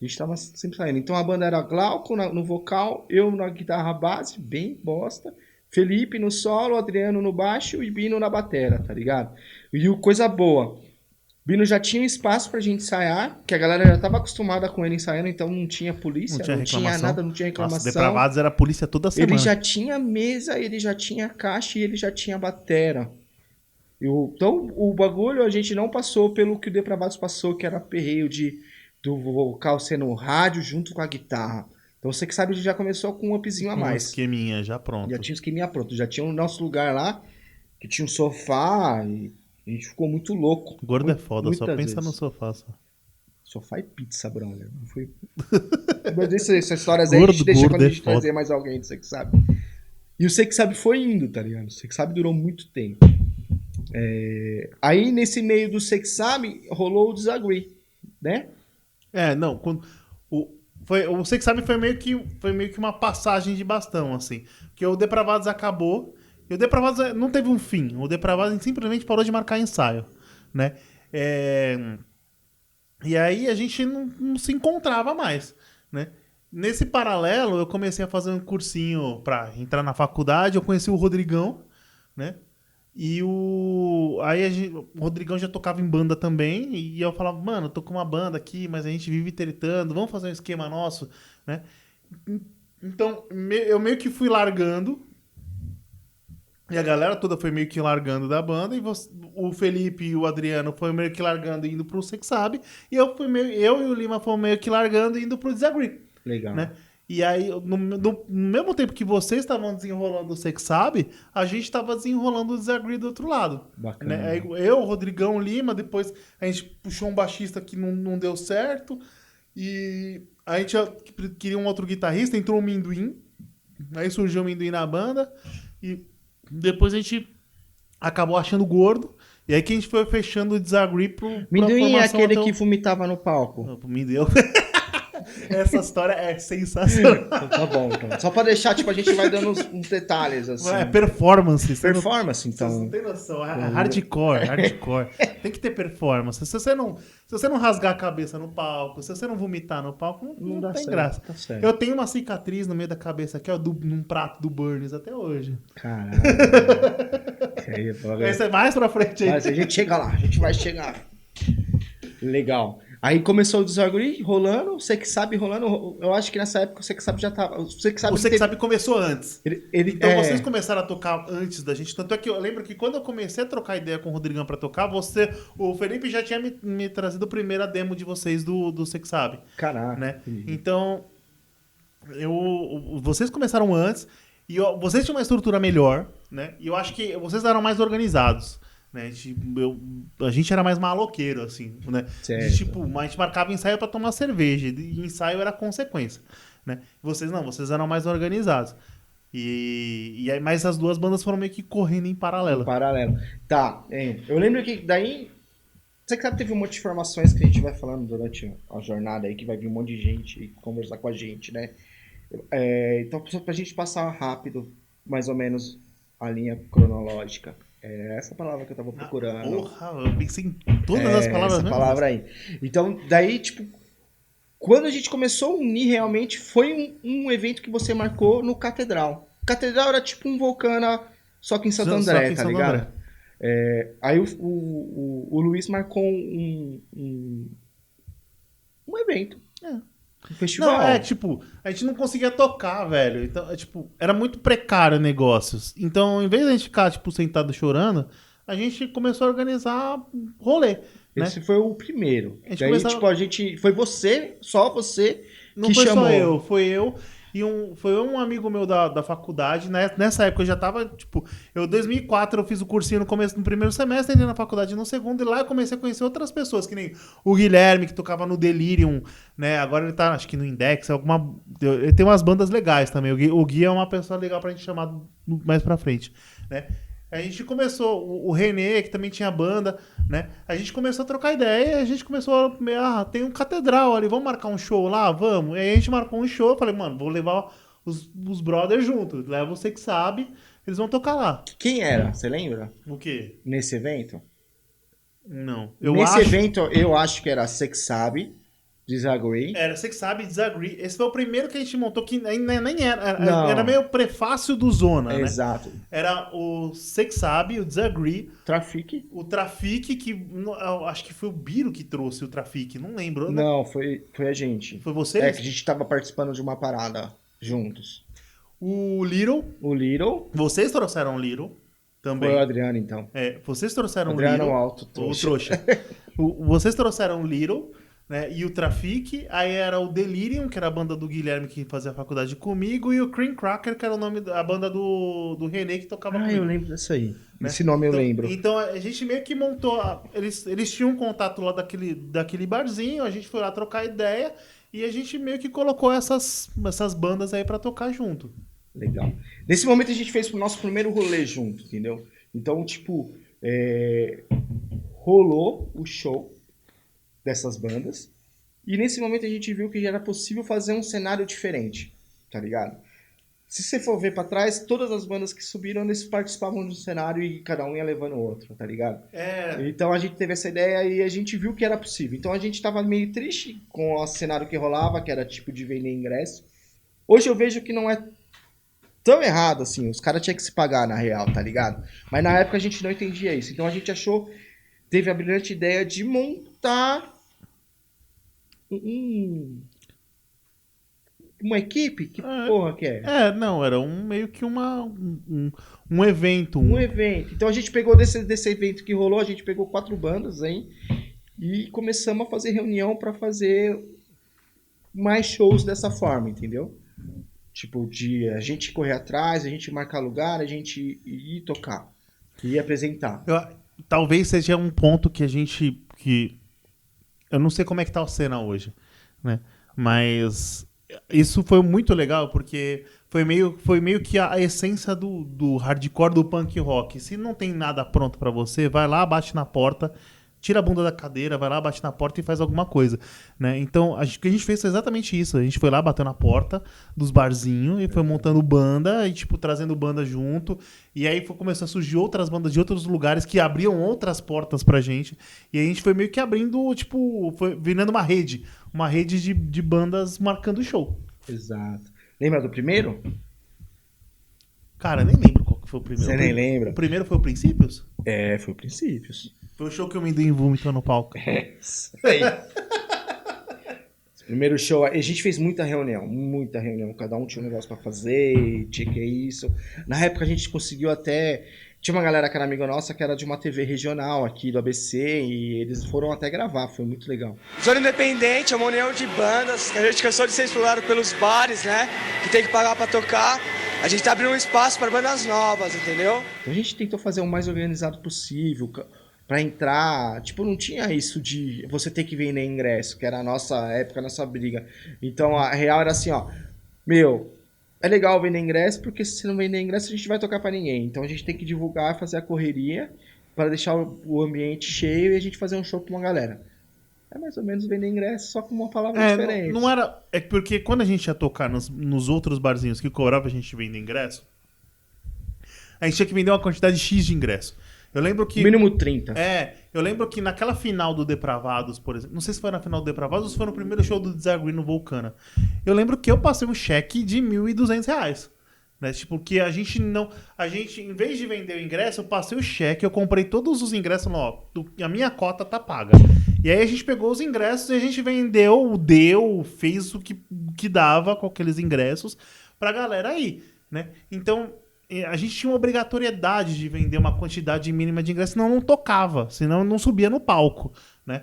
A gente tava sempre saindo. Então a banda era Glauco no vocal, eu na guitarra base, bem bosta. Felipe no solo, Adriano no baixo e Bino na batera, tá ligado? E coisa boa. Bino já tinha espaço pra gente ensaiar, que a galera já tava acostumada com ele ensaiando, então não tinha polícia, não tinha nada, não tinha reclamação. Nossa, Depravados era a polícia toda semana. Ele já tinha mesa, ele já tinha caixa e ele já tinha batera. Então, o bagulho a gente não passou pelo que o Depravados passou, que era perreio do vocal sendo no rádio junto com a guitarra. Então, você que sabe, a gente já começou com um upzinho a Um mais. esqueminha já pronto. Já tinha um esqueminha pronto, já tinha o nosso lugar lá, que tinha um sofá e a gente ficou muito louco. Gordo é foda, só muitas pensa no vezes. sofá. Só. Sofá e pizza, brother. Não foi... Mas essas histórias aí a Gordo, gente deixa quando a gente é foda. trazer mais alguém do Você Que Sabe. E o Você Que Sabe foi indo, tá ligado? O Você Que Sabe durou muito tempo. Aí, nesse meio do Você Que Sabe, rolou o Disagree, né? Não, quando... Você que sabe, foi meio que uma passagem de bastão, assim. Porque o Depravados acabou, e o Depravados não teve um fim. O Depravados simplesmente parou de marcar ensaio, né? E aí a gente não se encontrava mais, né? Nesse paralelo, eu comecei a fazer um cursinho pra entrar na faculdade, eu conheci o Rodrigão, né? E o Rodrigão já tocava em banda também, e eu falava, mano, eu tô com uma banda aqui, mas a gente vive tretando, vamos fazer um esquema nosso, né? Então, eu meio que fui largando, e a galera toda foi meio que largando da banda, e o Felipe e o Adriano foi meio que largando e indo pro Você Que Sabe, e eu e o Lima fomos meio que largando e indo pro Desagree. Legal. Né? E aí, no mesmo tempo que vocês estavam desenrolando o Você Que Sabe, a gente estava desenrolando o Desagree do outro lado. Bacana. Né? Aí eu, o Rodrigão, o Lima, depois a gente puxou um baixista que não deu certo, e a gente queria um outro guitarrista, entrou o Minduim, aí surgiu o Minduim na banda, e depois a gente acabou achando o Gordo, e aí que a gente foi fechando o Desagree pro Minduim é aquele que vomitava no palco. Minduim. Essa história é sensacional. Tá bom, então. Só pra deixar, tipo, a gente vai dando uns detalhes, assim. É performance. Performance, Você não então. tem noção. Hardcore. Tem que ter performance. Se você não rasgar a cabeça no palco, se você não vomitar no palco, não dá tem certo, graça. tá certo. Eu tenho uma cicatriz no meio da cabeça aqui, ó, num prato do Burns até hoje. Caralho. Esse é mais pra frente aí. Mas a gente chega lá, a gente vai chegar. Legal. Aí começou o Disagree rolando, Você Que Sabe rolando. Eu acho que nessa época o Você Que Sabe já tava. Você Que Sabe começou antes. Então Vocês começaram a tocar antes da gente. Tanto é que eu lembro que quando eu comecei a trocar ideia com o Rodrigão pra tocar, o Felipe já tinha me trazido a primeira demo de vocês do Você Que Sabe. Caraca. Né? Então, vocês começaram antes e vocês tinham uma estrutura melhor, né? E eu acho que vocês eram mais organizados. Né? A gente era mais maloqueiro, assim, né? A gente marcava ensaio pra tomar cerveja, e ensaio era consequência, né? Vocês não, vocês eram mais organizados. E aí, mas as duas bandas foram meio que correndo em paralelo. Tá, eu lembro que daí... Você que sabe, teve um monte de informações que a gente vai falando durante a jornada aí, que vai vir um monte de gente conversar com a gente, né? Então, pra gente passar rápido, mais ou menos, a linha cronológica. É essa palavra que eu tava procurando. Porra, eu pensei em todas as palavras mesmo. Essa palavra aí. Então, daí, tipo, quando a gente começou a unir realmente, foi um evento que você marcou no Catedral. Catedral era tipo um Vulcana, só que em Santo André, tá ligado? Aí o Luiz marcou um evento. Um festival. Não, a gente não conseguia tocar, velho. Então, era muito precário o negócio. Então, em vez de a gente ficar, sentado chorando, a gente começou a organizar rolê. né? Esse foi o primeiro. A gente Daí, começava- tipo, a gente... Foi você, só você, Não que foi chamou. só eu, foi eu e foi um amigo meu da faculdade. Né? Nessa época eu já tava, tipo, em 2004 eu fiz o cursinho no primeiro semestre, entrei na faculdade no segundo, e lá eu comecei a conhecer outras pessoas, que nem o Guilherme, que tocava no Delirium, né? Agora ele tá, acho que no Index, ele tem umas bandas legais também. O Gui é uma pessoa legal pra gente chamar mais pra frente, né? A gente começou, o René, que também tinha banda, né? A gente começou a trocar ideia e a gente começou tem um catedral ali, vamos marcar um show lá? Vamos. E aí a gente marcou um show, eu falei, mano, vou levar os brothers junto. Leva você que sabe, eles vão tocar lá. Quem era? Você lembra? O quê? Nesse evento? Não. Nesse evento, eu acho que era Sex Sabe, Disagree. Era, você que sabe, Disagree. Esse foi o primeiro que a gente montou, que nem era. Não. Era meio prefácio do Zona, né? Exato. Era o Sex Sabe, o Disagree, Trafic? o Trafic, que eu acho que foi o Biro que trouxe o Trafic, não lembro. Né? Não, foi a gente. Foi vocês? É que a gente tava participando de uma parada juntos. O Little, O Little vocês trouxeram o Little também. foi o Adriano, então. É, vocês trouxeram o Adriano Little. Alto, O trouxa. Vocês trouxeram o Little, né? E o Trafic, aí era o Delirium, que era a banda do Guilherme que fazia a faculdade comigo, e o Cream Cracker, que era o nome da banda do René que tocava Ah, comigo. eu lembro dessa aí. Né? Esse nome eu Então- lembro. Então a gente meio que montou. Eles tinham um contato lá daquele barzinho, a gente foi lá trocar ideia e a gente meio que colocou essas bandas aí pra tocar junto. Legal. Nesse momento a gente fez o nosso primeiro rolê junto, entendeu? Então, tipo, rolou o show dessas bandas e nesse momento a gente viu que já era possível fazer um cenário diferente, tá ligado? Se você for ver pra trás, todas as bandas que subiram, eles participavam de um cenário e cada um ia levando o outro, tá ligado? Então a gente teve essa ideia e a gente viu que era possível. Então a gente tava meio triste com o cenário que rolava, que era tipo de vender ingresso. Hoje eu vejo que não é tão errado assim, os caras tinham que se pagar na real, tá ligado? Mas na época a gente não entendia isso. Então a gente teve a brilhante ideia de montar uma equipe? Que porra que é? Não, era meio que um evento. Um evento. Então a gente pegou desse evento que rolou, a gente pegou 4 bandas aí e começamos a fazer reunião pra fazer mais shows dessa forma, entendeu? Tipo, de a gente correr atrás, a gente marcar lugar, a gente ir tocar, ir apresentar. Talvez seja um ponto que eu não sei como é que tá a cena hoje, né? Mas isso foi muito legal porque foi meio que a essência do hardcore, do punk rock. Se não tem nada pronto pra você, vai lá, bate na porta, tira a bunda da cadeira, vai lá, bate na porta e faz alguma coisa, né? Então, o que a gente fez foi exatamente isso. A gente foi lá, bateu na porta dos barzinhos e foi montando banda e, tipo, trazendo banda junto. E aí começou a surgir outras bandas de outros lugares que abriam outras portas pra gente. E aí a gente foi meio que abrindo, tipo, foi virando uma rede de bandas marcando show. Exato. Lembra do primeiro? Cara, nem lembro qual que foi o primeiro. Você nem lembra? O primeiro foi o Princípios? Foi o Princípios. Foi o show que o Amendoim vomitou no palco. Isso aí. Esse primeiro show, a gente fez muita reunião. Cada um tinha um negócio pra fazer, tinha que isso. Na época a gente conseguiu até... Tinha uma galera que era amiga nossa, que era de uma TV regional aqui do ABC, e eles foram até gravar, foi muito legal. Zona Independente é uma união de bandas, que a gente cansou de ser explorado pelos bares, né? Que tem que pagar pra tocar. A gente tá abrindo um espaço para bandas novas, entendeu? Então a gente tentou fazer o mais organizado possível, pra entrar, tipo, não tinha isso de você ter que vender ingresso, que era a nossa época, a nossa briga. Então a real era assim, ó, é legal vender ingresso, porque se não vender ingresso a gente vai tocar pra ninguém. Então a gente tem que divulgar, fazer a correria para deixar o ambiente cheio e a gente fazer um show com uma galera. É mais ou menos vender ingresso, só com uma palavra diferente. Não era. É porque quando a gente ia tocar nos outros barzinhos que cobrava a gente vender ingresso, a gente tinha que vender uma quantidade X de ingresso. Eu lembro que. Mínimo 30. Eu lembro que naquela final do Depravados, por exemplo. Não sei se foi na final do Depravados ou se foi no primeiro show do Disagree no Vulcana. Eu lembro que eu passei um cheque de R$1.200. Né? Tipo, que a gente, em vez de vender o ingresso, eu passei o cheque, eu comprei todos os ingressos, a minha cota tá paga. E aí a gente pegou os ingressos e a gente vendeu, fez o que dava com aqueles ingressos pra galera aí, né? Então, a gente tinha uma obrigatoriedade de vender uma quantidade mínima de ingressos, senão não tocava, senão não subia no palco, né?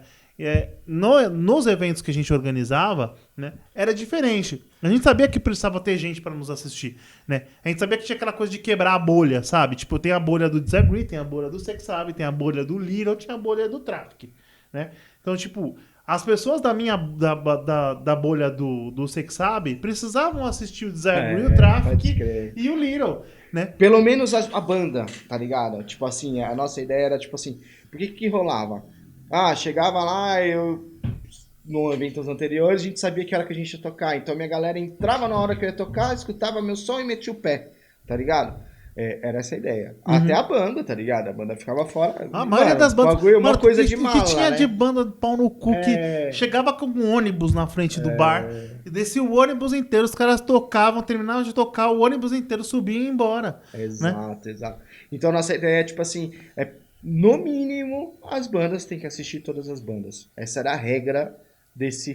Nos eventos que a gente organizava, né, era diferente. A gente sabia que precisava ter gente para nos assistir, né? A gente sabia que tinha aquela coisa de quebrar a bolha, sabe? Tipo, tem a bolha do Disagree, tem a bolha do Sex Sabe, tem a bolha do Little, tem a bolha do Traffic, né? Então, tipo, as pessoas da bolha do Sex Sabe precisavam assistir o Disagree, o Traffic e o Little, né? Pelo menos a banda, tá ligado? Tipo assim, a nossa ideia era, tipo assim, por que rolava? Chegava lá, no eventos anteriores, a gente sabia que hora que a gente ia tocar. Então minha galera entrava na hora que eu ia tocar, escutava meu som e metia o pé, tá ligado? Era essa a ideia. Até a banda, tá ligado? A banda ficava fora. A maioria das bandas. Bagulho, uma coisa de mala, que tinha né? de banda de pau no cu que chegava com um ônibus na frente do bar, e descia o ônibus inteiro, os caras tocavam, terminavam de tocar, o ônibus inteiro subia e ia embora. Exato, né? Exato. Então nossa ideia é tipo assim, no mínimo as bandas têm que assistir todas as bandas. Essa era a regra desse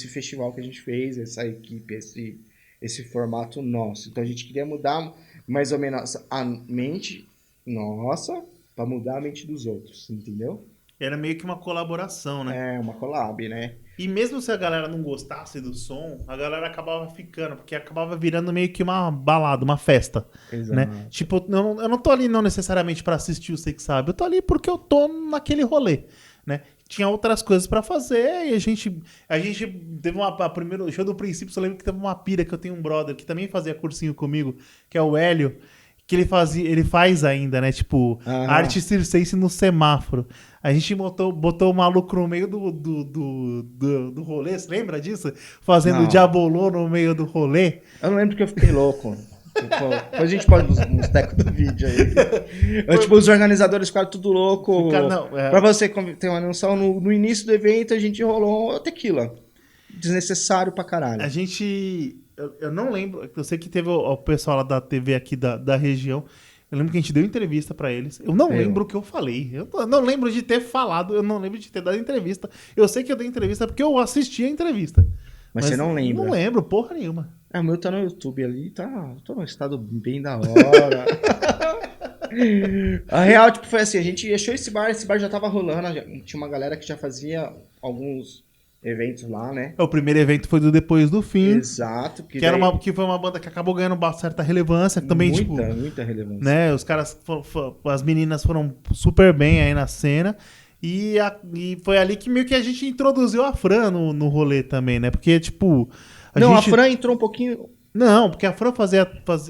festival que a gente fez, essa equipe, esse formato nosso. Então a gente queria mudar mais ou menos a mente nossa pra mudar a mente dos outros, entendeu? Era meio que uma colaboração, né? Uma collab, né? E mesmo se a galera não gostasse do som, a galera acabava ficando, porque acabava virando meio que uma balada, uma festa. Exato. Né? Tipo, eu não tô ali não necessariamente pra assistir o Sex Sabe, eu tô ali porque eu tô naquele rolê, né? Tinha outras coisas pra fazer e a gente teve primeiro show do princípio, eu lembro que teve uma pira que eu tenho um brother que também fazia cursinho comigo, que é o Hélio, que ele faz ainda, né? Tipo, arte circense no semáforo. A gente botou o maluco no meio do rolê, você lembra disso? Fazendo diabolô no meio do rolê. Eu não lembro que eu fiquei louco. Depois a gente pode nos tecos do vídeo aí. Tipo, os organizadores ficaram tudo louco. Pra você ter uma noção, no início do evento a gente rolou tequila. Desnecessário pra caralho. A gente... Eu não lembro, eu sei que teve o pessoal lá da TV aqui da região, eu lembro que a gente deu entrevista pra eles, eu não lembro o que eu falei, eu não lembro de ter falado, eu não lembro de ter dado entrevista, eu sei que eu dei entrevista porque eu assisti a entrevista. Mas você não lembra? Não lembro, porra nenhuma. O meu tá no YouTube ali, tô num estado bem da hora. A real, tipo, foi assim, a gente achou esse bar já tava rolando, tinha uma galera que já fazia alguns eventos lá, né? O primeiro evento foi do Depois do Fim. Exato. Que foi uma banda que acabou ganhando uma certa relevância. Que também, muita relevância. Né, os caras, as meninas foram super bem aí na cena. E foi ali que meio que a gente introduziu a Fran no rolê também, né? Porque, tipo... A Fran entrou um pouquinho... Não, porque a Fran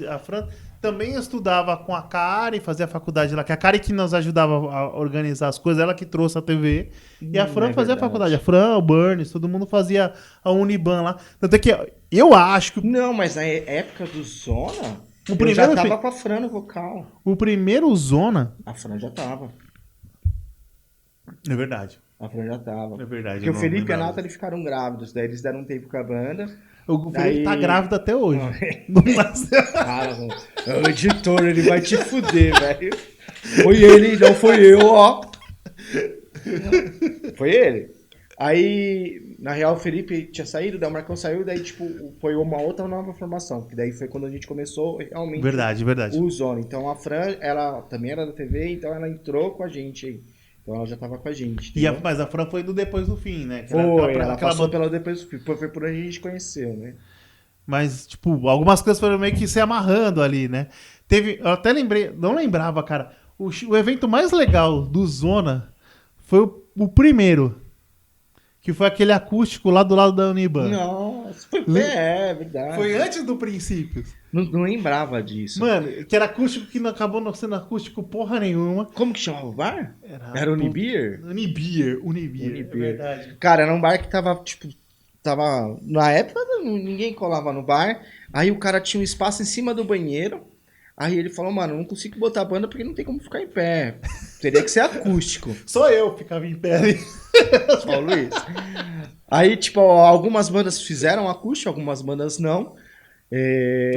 a Fran também estudava com a Kari, fazia faculdade lá, que a Kari que nos ajudava a organizar as coisas, ela que trouxe a TV, e a Fran fazia a faculdade. A Fran, o Burns, todo mundo fazia a Uniban lá. Tanto é que eu acho que... Não, mas na época do Zona, eu já tava com a Fran no vocal. O primeiro Zona... A Fran já tava. É verdade. A Fran já tava. É verdade. Porque o Felipe e a Nathalie ficaram grávidos, daí eles deram um tempo com a banda. O Felipe tá grávido até hoje. Cara, o editor, ele vai te fuder, velho. Foi ele, não foi eu, ó. Foi ele. Aí, na real, o Felipe tinha saído, daí o Marcão saiu, daí, tipo, foi uma outra nova formação. Que daí foi quando a gente começou realmente verdade. o Zona. Então a Fran, ela também era da TV, então ela entrou com a gente aí. Então ela já tava com a gente. Mas a Fran foi do Depois do Fim, né? Ela passou pela Depois do Fim. Foi por onde a gente conheceu, né? Mas, tipo, algumas coisas foram meio que se amarrando ali, né? Eu até lembrei, não lembrava, cara. O evento mais legal do Zona foi o primeiro. Que foi aquele acústico lá do lado da Uniban. Nossa, é verdade. Foi antes do princípio. Não lembrava disso. Mano, que era acústico que não acabou não sendo acústico porra nenhuma. Como que chamava o bar? Era Unibeer? Unibeer, é verdade. Cara, era um bar que tava, tipo... Na época, ninguém colava no bar. Aí o cara tinha um espaço em cima do banheiro. Aí ele falou, mano, não consigo botar a banda porque não tem como ficar em pé. Teria que ser acústico. Só eu ficava em pé ali. Só o Luiz. Aí, tipo, algumas bandas fizeram acústico, algumas bandas não.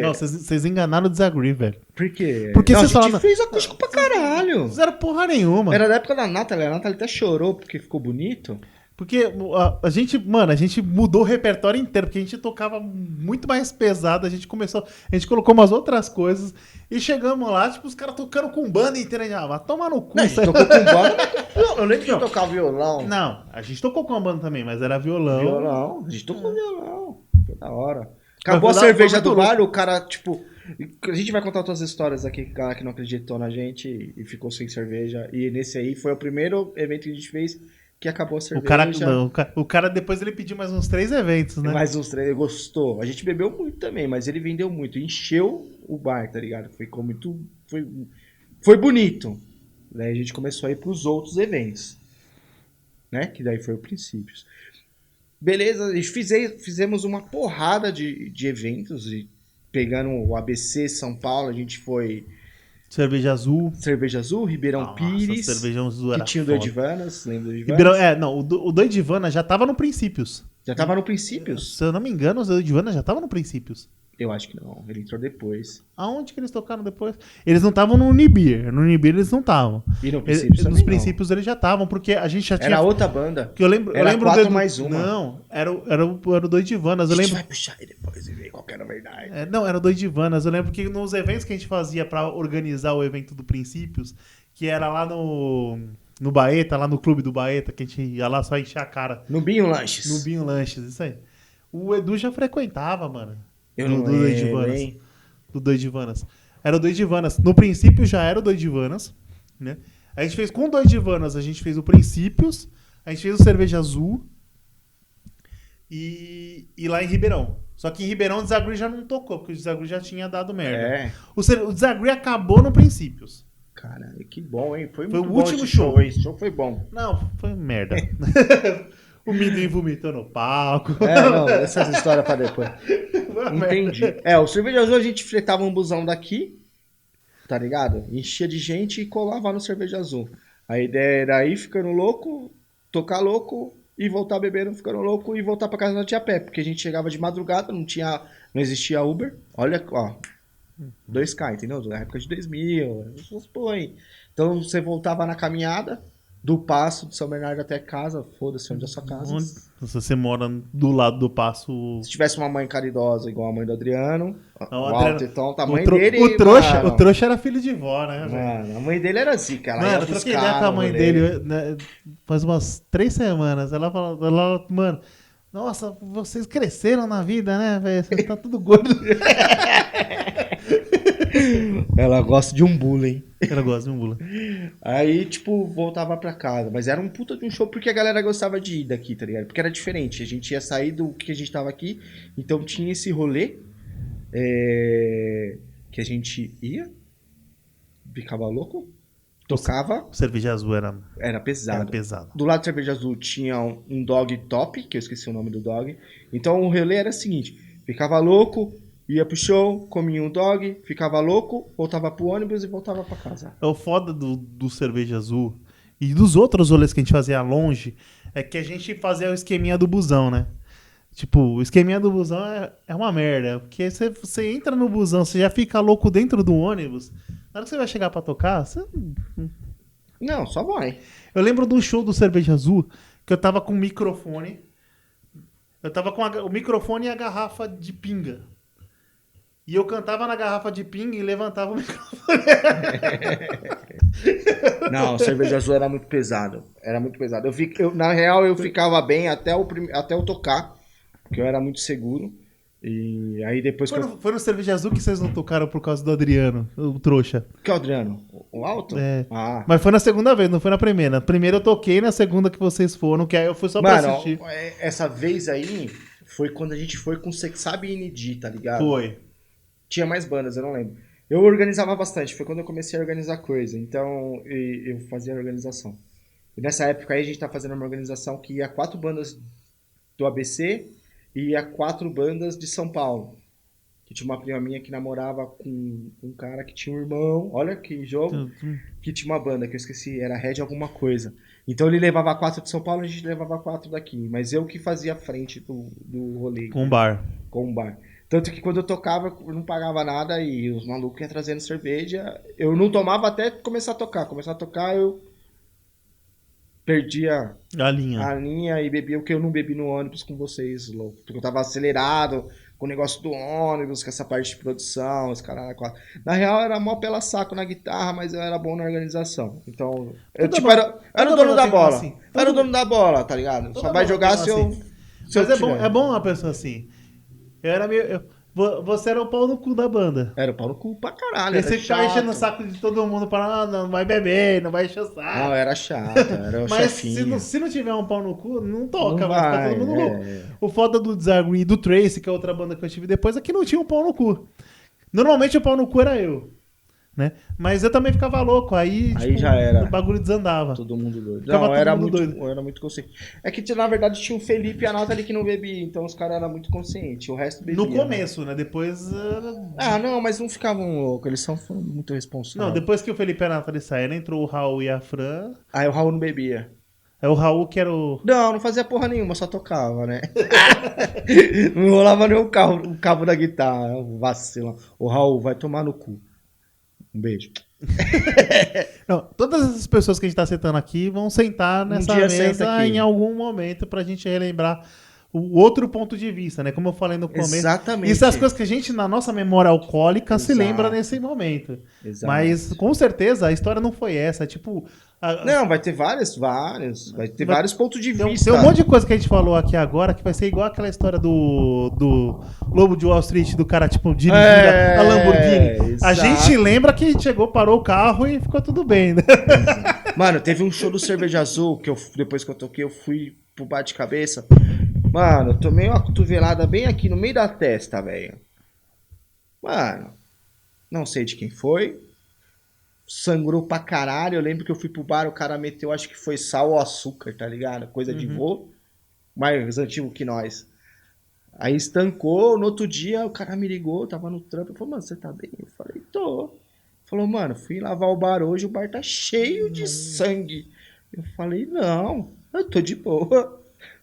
Não, vocês enganaram o Disagree, velho. Por quê? Porque não, vocês a gente fez acústico pra caralho. Não fizeram porra nenhuma. Era da época da Nathalie. A Nathalie até chorou porque ficou bonito. Porque a gente, mano, a gente mudou o repertório inteiro, porque a gente tocava muito mais pesado, a gente colocou umas outras coisas e chegamos lá, tipo, os caras tocando com banda inteira, e vai tomar no cu. Não, a gente tocou com banda. Eu lembro de tocar violão. Não, a gente tocou com a banda também, mas era violão. Violão. A gente tocou violão. Foi da hora. Acabou a foi cerveja muito do bar, louco. o cara, tipo... A gente vai contar outras histórias aqui, que o cara que não acreditou na gente e ficou sem cerveja. E nesse aí foi o primeiro evento que a gente fez que acabou a cerveja. O cara depois ele pediu mais uns 3 eventos, né? Mais uns 3, ele gostou. A gente bebeu muito também, mas ele vendeu muito. Encheu o bar, tá ligado? Ficou muito... Foi bonito. Daí a gente começou a ir pros outros eventos. Né? Que daí foi o Princípios. Beleza, a gente fizemos uma porrada de eventos. E pegando o ABC, São Paulo, a gente foi... Cerveja Azul. Cerveja Azul, Ribeirão Nossa, Pires. Cerveja Azul era Que tinha o foda. Doidivanas, lembra do Doidivanas? O Doidivana já tava no Princípios. Já tava no Princípios? Se eu não me engano, o Doidivana já tava no Princípios. Eu acho que não, ele entrou depois. Aonde que eles tocaram depois? Eles não estavam no Unibir. No Unibir eles não estavam. E no Princípios também Nos não. Princípios eles já estavam, porque a gente já tinha... Era outra banda. Que eu lembro Era do 4 Edu- mais uma. Não, era o Doidivanas. A Eu gente lembro... vai puxar aí depois e ver qual que era a verdade. Não, era o Doidivanas. Eu lembro que nos eventos que a gente fazia pra organizar o evento do Princípios, que era lá no Baeta, lá no clube do Baeta, que a gente ia lá só encher a cara. No Binho Lanches. No Binho Lanches, isso aí. O Edu já frequentava, mano. Eu não do lembro, Doidivanas. hein? Do Doidivanas. Era o Doidivanas. No princípio já era o Doidivanas, né? A gente fez com o Doidivanas, a gente fez o Princípios, a gente fez o Cerveja Azul e lá em Ribeirão. Só que em Ribeirão o Desagri já não tocou, porque o Desagri já tinha dado merda. É. O Desagri acabou no Princípios. Caralho, que bom, hein? Foi o muito bom último esse show. Esse show foi bom. Não, foi merda. O Midwin vomitou no palco. Não, essas histórias pra depois. Entendi. O Cerveja Azul a gente fretava um busão daqui, tá ligado? Enchia de gente e colava no Cerveja Azul. A ideia era ir ficando louco, tocar louco e voltar bebendo, ficando louco e voltar pra casa da tia pé. Porque a gente chegava de madrugada, não existia Uber. Olha, ó, 2K, entendeu? Na época de 2000, essas porra aí. Então você voltava na caminhada do Passo de São Bernardo até casa, foda-se onde é a sua casa. Se você mora do lado do Passo... Se tivesse uma mãe caridosa igual a mãe do Adriano, Não, o Adriano- alto, então, o tamanho dele... O trouxa, mano, o trouxa era filho de vó, né, velho? mano, a mãe dele era assim, cara. Mano, eu troquei ideia com a mãe dele, né, faz umas 3 semanas. Ela falou, mano, nossa, vocês cresceram na vida, né, velho? Você tá tudo gordo. Ela gosta de um bullying. Ela gosta de um bula. Aí, tipo, voltava pra casa. Mas era um puta de um show porque a galera gostava de ir daqui, tá ligado? Porque era diferente. A gente ia sair do que a gente tava aqui. Então tinha esse rolê que a gente ia, ficava louco, tocava, Cerveja Azul era pesado. pesado. Do lado da Cerveja Azul tinha um dog top, que eu esqueci o nome do dog. Então o rolê era o seguinte: ficava louco, ia pro show, comia um dog, ficava louco, voltava pro ônibus e voltava pra casa. O foda do Cerveja Azul e dos outros rolês que a gente fazia longe é que a gente fazia o esqueminha do busão, né? Tipo, o esqueminha do busão é uma merda. Porque você entra no busão, você já fica louco dentro do ônibus. Na hora que você vai chegar pra tocar, você... Não, só vai. Eu lembro do show do Cerveja Azul que eu tava com o microfone. Eu tava com o microfone e a garrafa de pinga. E eu cantava na garrafa de pinga e levantava o microfone. Não, a Cerveja Azul era muito pesado. Era muito pesado. Na real, eu ficava bem até eu tocar, porque eu era muito seguro. E aí depois Foi no Cerveja Azul que vocês não tocaram por causa do Adriano, o trouxa. Que é o Adriano? O alto? É. Ah. Mas foi na segunda vez, não foi na primeira. Na primeira eu toquei, na segunda que vocês foram, que aí eu fui só pra Mano, assistir. essa vez aí foi quando a gente foi com o Sexabe e ND, tá ligado? Foi. Tinha mais bandas, eu não lembro. Eu organizava bastante, foi quando eu comecei a organizar coisa. Então, eu fazia a organização. E nessa época aí a gente tá fazendo uma organização que ia 4 bandas do ABC e ia 4 bandas de São Paulo. Que tinha uma prima minha que namorava com um cara que tinha um irmão, olha que jogo, que tinha uma banda que eu esqueci, era Red alguma coisa. Então ele levava 4 de São Paulo e a gente levava 4 daqui. Mas eu que fazia a frente do rolê. Com o bar. Com o bar. Tanto que quando eu tocava, eu não pagava nada e os malucos iam trazendo cerveja. Eu não tomava até começar a tocar. Começar a tocar, eu perdia A linha. a linha e bebia o que eu não bebi no ônibus com vocês, louco. Porque eu tava acelerado com o negócio do ônibus, com essa parte de produção, os caras. Na real, era mó pela saco na guitarra, mas eu era bom na organização. Então, eu tipo, era o dono da bola. Assim. Era o dono da bola, tá ligado? Só vai jogar se eu. Assim. Se eu Mas tiver. é bom uma pessoa assim. Eu era meio. Você era o pau no cu da banda. Era o pau no cu pra caralho. E Era você ficava chato. enchendo o saco de todo mundo para não vai beber, não vai encher o saco. Não, era chato, era o Mas chefinho. se não tiver um pau no cu, não toca, Não vai ficar vai, todo mundo louco. é. O foda do Disagree e do Tracy, que é outra banda que eu tive depois, é que não tinha um pau no cu. Normalmente o pau no cu era eu. Né? Mas eu também ficava louco, aí Já era. o bagulho desandava. Todo mundo doido. Ficava Não, todo era mundo muito, doido. eu era muito consciente. É que, na verdade, tinha o Felipe e a Nathalie que não bebia, então os caras eram muito conscientes. O resto bebia. No começo, né? Depois. Ah, não, mas não ficavam loucos, eles são muito responsáveis. Não, depois que o Felipe e a Nathalie saíram, entrou o Raul e a Fran. Aí o Raul não bebia. É o Raul que era o. Não fazia porra nenhuma, só tocava, né? Não enrolava nem o cabo da guitarra, vacila. O Raul vai tomar no cu. Um beijo. Não, todas essas pessoas que a gente tá sentando aqui vão sentar nessa dia senta mesa aqui. em algum momento pra gente relembrar o outro ponto de vista, né? Como eu falei no começo. Exatamente. Isso é as coisas que a gente, na nossa memória alcoólica, se Exato. lembra nesse momento. Exato. Mas, com certeza, a história não foi essa. Tipo, Não, vai ter vários. Vai ter vários pontos de vista. tem um monte de coisa que a gente falou aqui agora que vai ser igual aquela história do Lobo de Wall Street, do cara, tipo, dirigindo a Lamborghini. A exato. gente lembra que chegou, parou o carro e ficou tudo bem, né? Mano, teve um show do Cerveja Azul que depois que eu toquei, eu fui pro bate-cabeça. Mano, eu tomei uma cotovelada bem aqui no meio da testa, velho. Mano, não sei de quem foi. Sangrou pra caralho. Eu lembro que eu fui pro bar, o cara meteu, acho que foi sal ou açúcar, tá ligado? Coisa de vô. Mais antigo que nós. Aí estancou, no outro dia o cara me ligou, tava no trampo. Falou, mano, você tá bem? Eu falei, tô. Falou, mano, fui lavar o bar hoje, o bar tá cheio de sangue. Eu falei, não, eu tô de boa.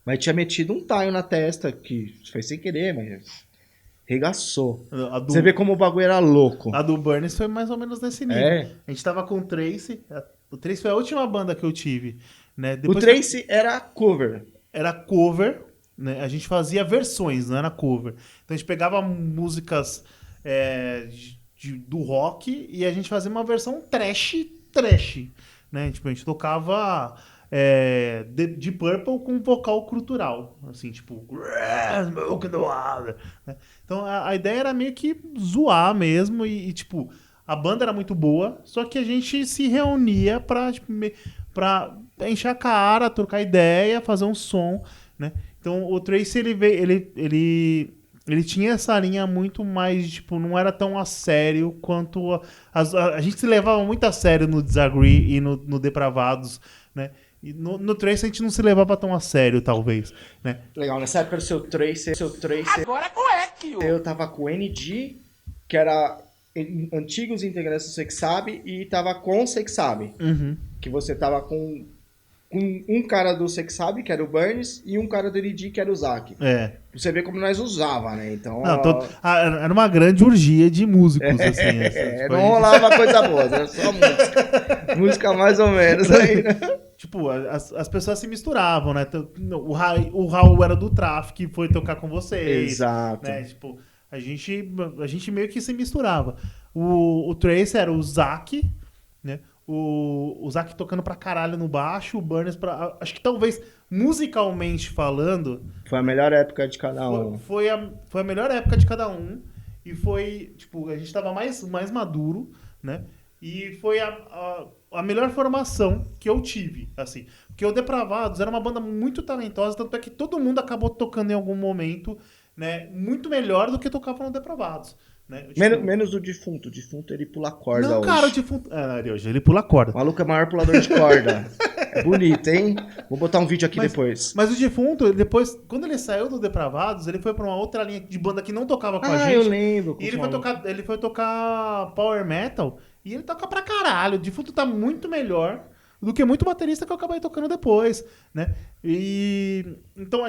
Mas tinha metido um taio na testa, que foi sem querer, mas regaçou. Você vê como o bagulho era louco. A do Burns foi mais ou menos nesse nível. É. A gente tava com o Tracy. O Tracy foi a última banda que eu tive. Né? O Depois Tracy era cover. era cover, né? A gente fazia versões, não era cover. Então a gente pegava músicas do rock e a gente fazia uma versão trash. Né? Tipo, a gente tocava de Purple com vocal cultural. Assim, tipo... Smoke in the water. Né? Então a ideia era meio que zoar mesmo e tipo... A banda era muito boa, só que a gente se reunia pra encher a cara, trocar ideia, fazer um som, né? Então o Tracy, ele tinha essa linha muito mais, tipo, não era tão a sério quanto... A gente se levava muito a sério no Disagree e no Depravados, né? E no Tracy a gente não se levava tão a sério, talvez, né? Legal, nessa época do seu Tracy... Agora correto! Eu tava com o NG, que era antigos integrantes do Sexabe, e tava com o Sexabe. Uhum. Que você tava com um cara do Sexabe, que era o Burns, e um cara do NG, que era o Zac. É. Você vê como nós usava, né? Então, Era uma grande orgia de músicos, assim. Tipo, não rolava coisa boa, era só música. Música mais ou menos aí, né? Tipo, as pessoas se misturavam, né? O Raul era do Traffic e foi tocar com vocês. Exato. Né? Tipo, a gente meio que se misturava. O Trace era o Zac, né? O Zac tocando pra caralho no baixo, o Burns acho que talvez, musicalmente falando... Foi a melhor época de cada um. Foi a melhor época de cada um. E foi, tipo, a gente tava mais maduro, né? E foi a melhor formação que eu tive, assim. Porque o Depravados era uma banda muito talentosa, tanto é que todo mundo acabou tocando em algum momento, né? Muito melhor do que tocava no Depravados. Né? Tipo, Menos o defunto. O defunto, ele pula corda não, hoje. cara, o defunto... hoje ele pula corda. O maluco é o maior pulador de corda. É bonito, hein? Vou botar um vídeo aqui depois. Mas o defunto, depois, quando ele saiu do Depravados, ele foi pra uma outra linha de banda que não tocava com a gente. Eu lembro. E ele foi tocar power metal e ele toca pra caralho. O defunto tá muito melhor do que muito baterista que eu acabei tocando depois, né? E então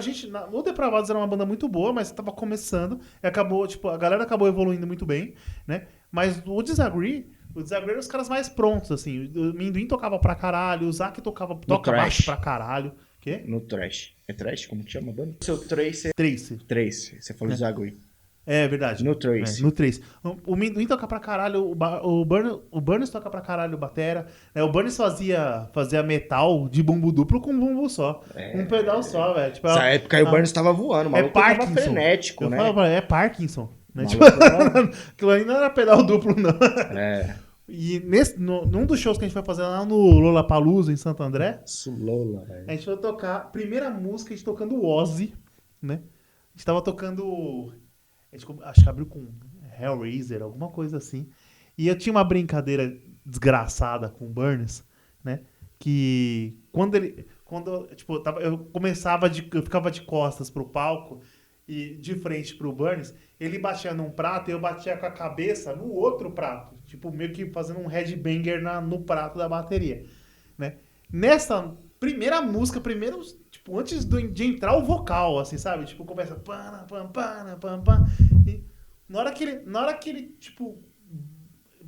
o Depravados era uma banda muito boa, mas tava começando, e acabou, tipo, a galera acabou evoluindo muito bem, né? Mas o Disagree O Desagreiro eram os caras mais prontos, assim. O Minduim tocava pra caralho, o Zack toca trash. baixo pra caralho. Quê? No Trash. É Trash? Como que chama a banda? Seu Trace. Trace. Trace. Você falou de Zagui. É verdade. No Trace. No Trace. O Minduim toca pra caralho, o Burns toca pra caralho o batera. O Burns fazia metal de bumbo duplo com um bumbo só. Um pedal só, velho. Tipo, Nessa época aí o Burns tava voando, o maluco tava Parkinson. frenético, Eu né? falava, é Parkinson. Né? O Tipo, maluco aquilo aí não era pedal duplo, não. É. E num dos shows que a gente vai fazer lá no Lollapalooza, em Santo André, Sulola, velho. a gente vai tocar, primeira música, a gente tocando Ozzy, né? A gente tava tocando, acho que abriu com Hellraiser, alguma coisa assim. E eu tinha uma brincadeira desgraçada com o Burns, né? Que quando tipo, eu ficava de costas pro palco e de frente pro Burns, ele batia num prato e eu batia com a cabeça no outro prato. Tipo, meio que fazendo um headbanger no prato da bateria, né? Nessa primeira música, tipo, antes de entrar o vocal, assim, sabe? Tipo, começa pam, pam, pam, pam, pam. E na hora que ele, tipo,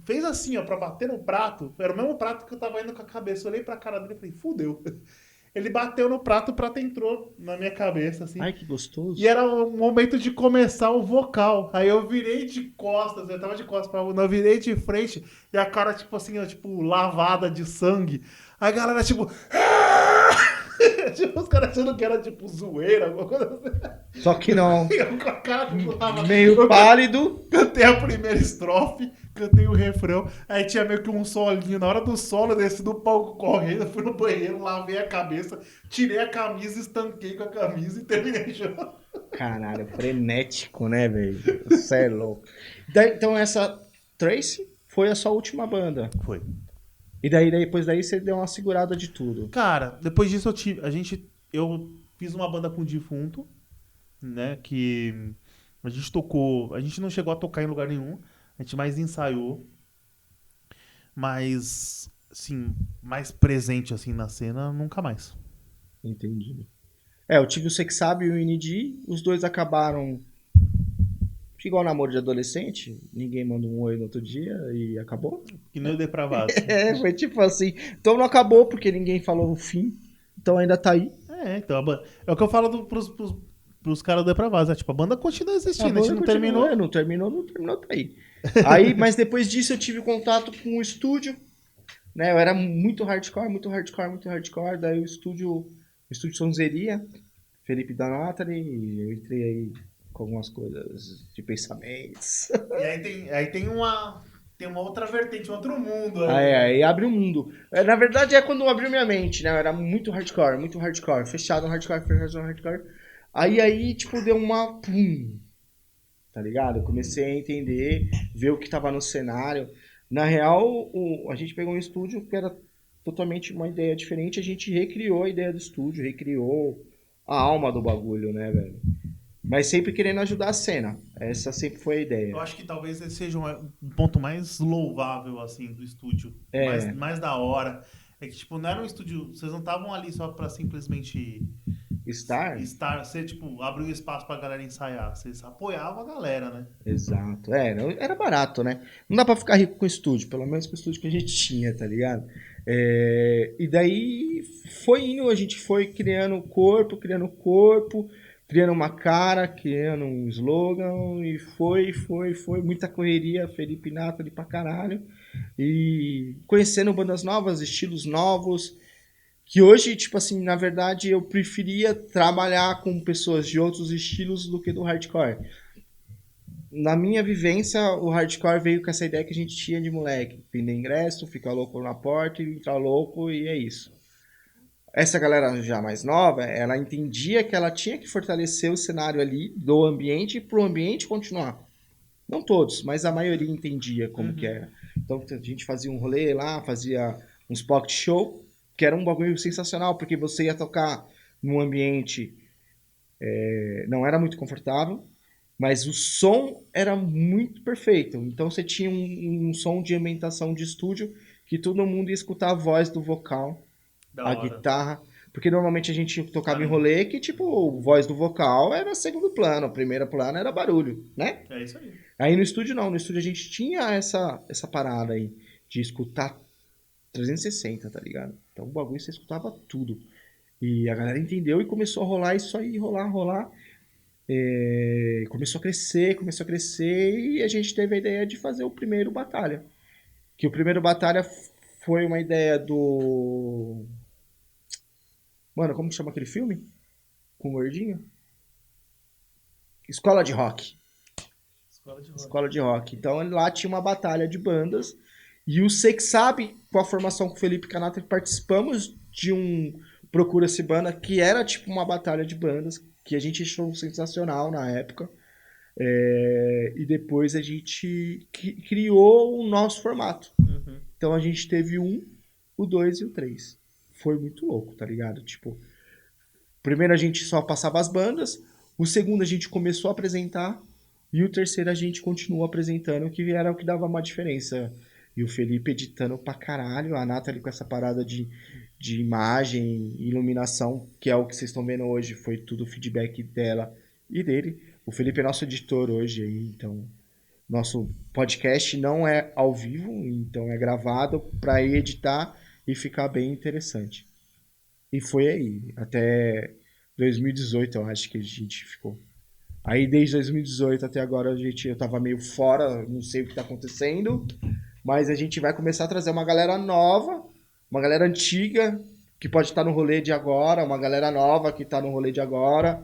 fez assim, ó, pra bater no prato, era o mesmo prato que eu tava indo com a cabeça. Eu olhei pra cara dele e falei, fudeu. Ele bateu no prato, o prato entrou na minha cabeça, assim. Ai, que gostoso. E era o momento de começar o vocal. Aí eu virei de costas, eu tava de costas pra eu virei de frente, e a cara, tipo assim, ó, tipo, lavada de sangue. A galera, tipo... tipo, os caras achando que era, tipo, zoeira, alguma coisa assim. Só que não. Eu com a cara, tipo, tava... Meio pálido. Cantei a primeira estrofe, cantei o refrão, aí tinha meio que um solinho. Na hora do solo, eu desci do palco correndo, fui no banheiro, lavei a cabeça, tirei a camisa, estanquei com a camisa e terminei o show. Caralho, frenético, né, velho? Você é louco. Então essa Trace foi a sua última banda. Foi. E daí depois daí você deu uma segurada de tudo. Cara, depois disso eu fiz uma banda com o defunto, né, que a gente não chegou a tocar em lugar nenhum, a gente mais ensaiou, mas, assim, mais presente, assim, na cena, nunca mais. Entendi. Eu tive o Sex Sabe e o ND, os dois acabaram igual namoro de adolescente, ninguém manda um oi no outro dia e acabou. Que nem o Depravado. Foi tipo assim. Então não acabou porque ninguém falou o fim, então ainda tá aí. Então a banda... É o que eu falo pros caras do Depravado, tipo, a banda continua existindo, a gente não terminou. Não terminou, tá aí. Aí, mas depois disso eu tive contato com o estúdio, né? Eu era muito hardcore, daí o estúdio Sonzeria, Felipe da Nathalie, eu entrei aí com algumas coisas de pensamentos. E aí tem uma outra vertente, um outro mundo. Aí abre um mundo. Na verdade é quando abriu minha mente, né? Eu era muito hardcore, fechado no hardcore. Aí, tipo, deu uma pum, tá ligado? Eu comecei a entender, ver o que tava no cenário. Na real, a gente pegou um estúdio que era totalmente uma ideia diferente, a gente recriou a ideia do estúdio, recriou a alma do bagulho, né, velho? Mas sempre querendo ajudar a cena. Essa sempre foi a ideia. Eu acho que talvez esse seja um ponto mais louvável, assim, do estúdio. Mais da hora. É que, tipo, não era um estúdio... Vocês não estavam ali só pra simplesmente... Estar? Você, tipo, abriu espaço pra galera ensaiar. Vocês apoiavam a galera, né? Exato. Era barato, né? Não dá pra ficar rico com o estúdio. Pelo menos com o estúdio que a gente tinha, tá ligado? E daí foi indo, a gente foi criando corpo, criando uma cara, criando um slogan, e foi, muita correria, Felipe Nathalie pra caralho, e conhecendo bandas novas, estilos novos, que hoje, tipo assim, na verdade, eu preferia trabalhar com pessoas de outros estilos do que do hardcore. Na minha vivência, o hardcore veio com essa ideia que a gente tinha de moleque, vender ingresso, ficar louco na porta, entrar louco, e é isso. Essa galera já mais nova, ela entendia que ela tinha que fortalecer o cenário ali do ambiente para o ambiente continuar. Não todos, mas a maioria entendia como que era. Então a gente fazia um rolê lá, fazia uns pocket show, que era um bagulho sensacional, porque você ia tocar num ambiente não era muito confortável, mas o som era muito perfeito. Então você tinha um som de ambientação de estúdio que todo mundo ia escutar a voz do vocal, a guitarra, porque normalmente a gente tocava em rolê que, tipo, voz do vocal era segundo plano, o primeiro plano era barulho, né? É isso aí. Aí no estúdio não, no estúdio a gente tinha essa parada aí. de escutar 360, tá ligado? Então o bagulho você escutava tudo. E a galera entendeu e começou a rolar isso aí, rolar. Começou a crescer e a gente teve a ideia de fazer o primeiro Batalha. Que o primeiro Batalha foi uma ideia do... Mano, como que chama aquele filme? Com o gordinho? Escola de Rock. Escola de Rock. Então lá tinha uma batalha de bandas. E o Sei Que Sabe, com a formação com o Felipe Canata, participamos de um Procura-se Banda, que era tipo uma batalha de bandas, que a gente achou sensacional na época. E depois a gente criou o nosso formato. Então a gente teve o 2 e o 3. Foi muito louco, tá ligado? Tipo, primeiro a gente só passava as bandas, o segundo a gente começou a apresentar, e o terceiro a gente continuou apresentando, que era o que dava uma diferença. E o Felipe editando pra caralho, a Nathalie com essa parada de imagem, iluminação, que é o que vocês estão vendo hoje, foi tudo feedback dela e dele. O Felipe é nosso editor hoje aí, então nosso podcast não é ao vivo, então é gravado para editar e ficar bem interessante. E foi aí, até 2018 eu acho que a gente ficou. Aí desde 2018 até agora eu tava meio fora, não sei o que tá acontecendo, mas a gente vai começar a trazer uma galera nova, uma galera antiga, que pode estar no rolê de agora, uma galera nova que tá no rolê de agora.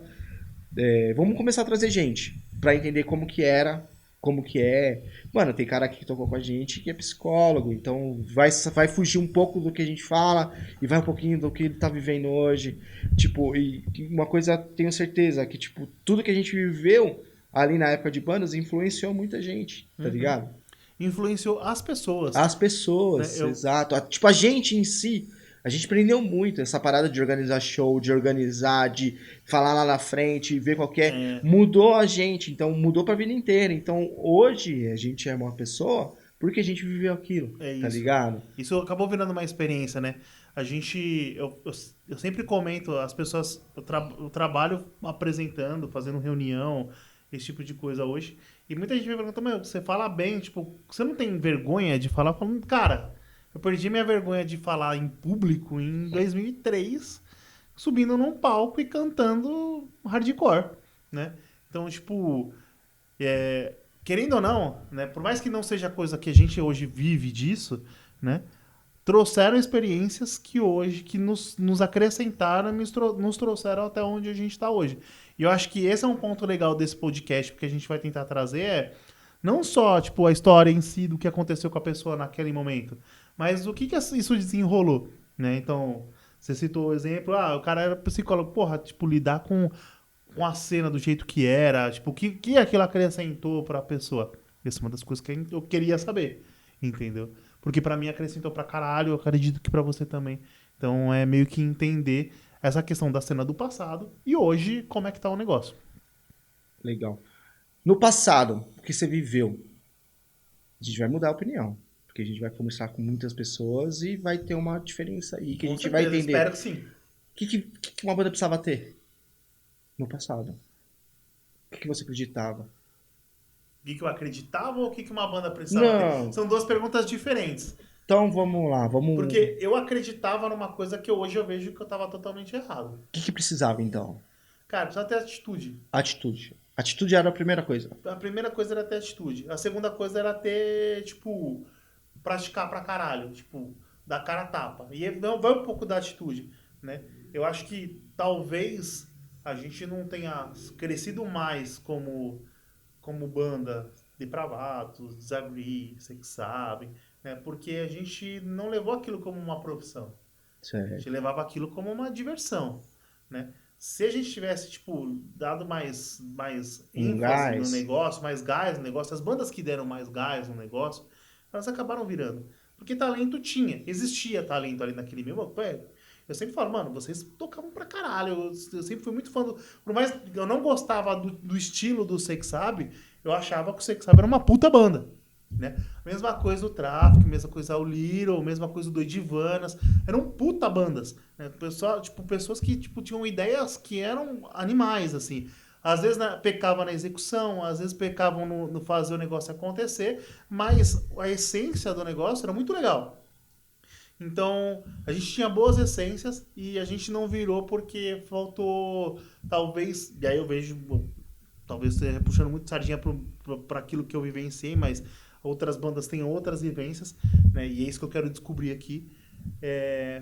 Vamos começar a trazer gente, pra entender como que era, como que é. Mano, tem cara aqui que tocou com a gente que é psicólogo, então vai fugir um pouco do que a gente fala e vai um pouquinho do que ele tá vivendo hoje. Tipo, e uma coisa tenho certeza, que tipo, tudo que a gente viveu ali na época de bandas influenciou muita gente, tá ligado? Influenciou as pessoas. As pessoas, Né, exato. Tipo, a gente em si, a gente aprendeu muito essa parada de organizar show, de organizar, de falar lá na frente, ver qual que é. Mudou a gente, então mudou pra vida inteira. Então hoje a gente é uma pessoa porque a gente viveu aquilo, tá ligado? Isso acabou virando uma experiência, né? A gente, eu sempre comento, as pessoas, eu trabalho apresentando, fazendo reunião, esse tipo de coisa hoje. E muita gente me pergunta, meu, você fala bem, tipo, você não tem vergonha de falar? Eu falo, cara, eu perdi minha vergonha de falar em público em 2003, subindo num palco e cantando hardcore, né? Então, tipo, querendo ou não, né, por mais que não seja coisa que a gente hoje vive disso, né, trouxeram experiências que hoje, que nos acrescentaram e nos trouxeram até onde a gente está hoje. E eu acho que esse é um ponto legal desse podcast, porque a gente vai tentar trazer não só tipo, a história em si do que aconteceu com a pessoa naquele momento, mas o que isso desenrolou, né? Então, você citou o exemplo, o cara era psicólogo, porra, tipo, lidar com a cena do jeito que era, tipo, o que aquilo acrescentou pra pessoa? Essa é uma das coisas que eu queria saber, entendeu? Porque pra mim acrescentou pra caralho, eu acredito que pra você também. Então, é meio que entender essa questão da cena do passado e hoje, como é que tá o negócio. Legal. No passado, o que você viveu, a gente vai mudar a opinião. Porque a gente vai conversar com muitas pessoas e vai ter uma diferença aí que a gente vai entender. Espero que sim. O que uma banda precisava ter no passado? O que você acreditava? O que eu acreditava ou o que uma banda precisava ter? São duas perguntas diferentes. Então vamos lá, Porque eu acreditava numa coisa que hoje eu vejo que eu tava totalmente errado. O que precisava então? Cara, precisava ter atitude. Atitude. Atitude era a primeira coisa. A primeira coisa era ter atitude. A segunda coisa era ter, tipo, praticar pra caralho. Tipo, dar cara a tapa. E não vai um pouco da atitude, né? Eu acho que talvez a gente não tenha crescido mais como banda Depravados, Disagree, Sei Que Sabe, né? Porque a gente não levou aquilo como uma profissão. Certo. A gente levava aquilo como uma diversão, né? Se a gente tivesse, tipo, dado mais ênfase no negócio, mais gás no negócio, as bandas que deram mais gás no negócio, elas acabaram virando. Porque talento tinha, existia talento ali naquele meio. Eu sempre falo, mano, vocês tocavam pra caralho. Eu sempre fui muito fã do... Por mais que eu não gostava do estilo do Sei Que Sabe, eu achava que o Sei Que Sabe era uma puta banda, né? Mesma coisa o Tráfico, mesma coisa o Little, mesma coisa o Doidivanas. Eram puta bandas, né? Pessoas que tipo, tinham ideias que eram animais, assim. Às vezes pecava na execução, às vezes pecavam no fazer o negócio acontecer, mas a essência do negócio era muito legal. Então, a gente tinha boas essências e a gente não virou porque faltou, talvez, e aí eu vejo, talvez esteja puxando muito sardinha para aquilo que eu vivenciei, mas outras bandas têm outras vivências, né? E é isso que eu quero descobrir aqui.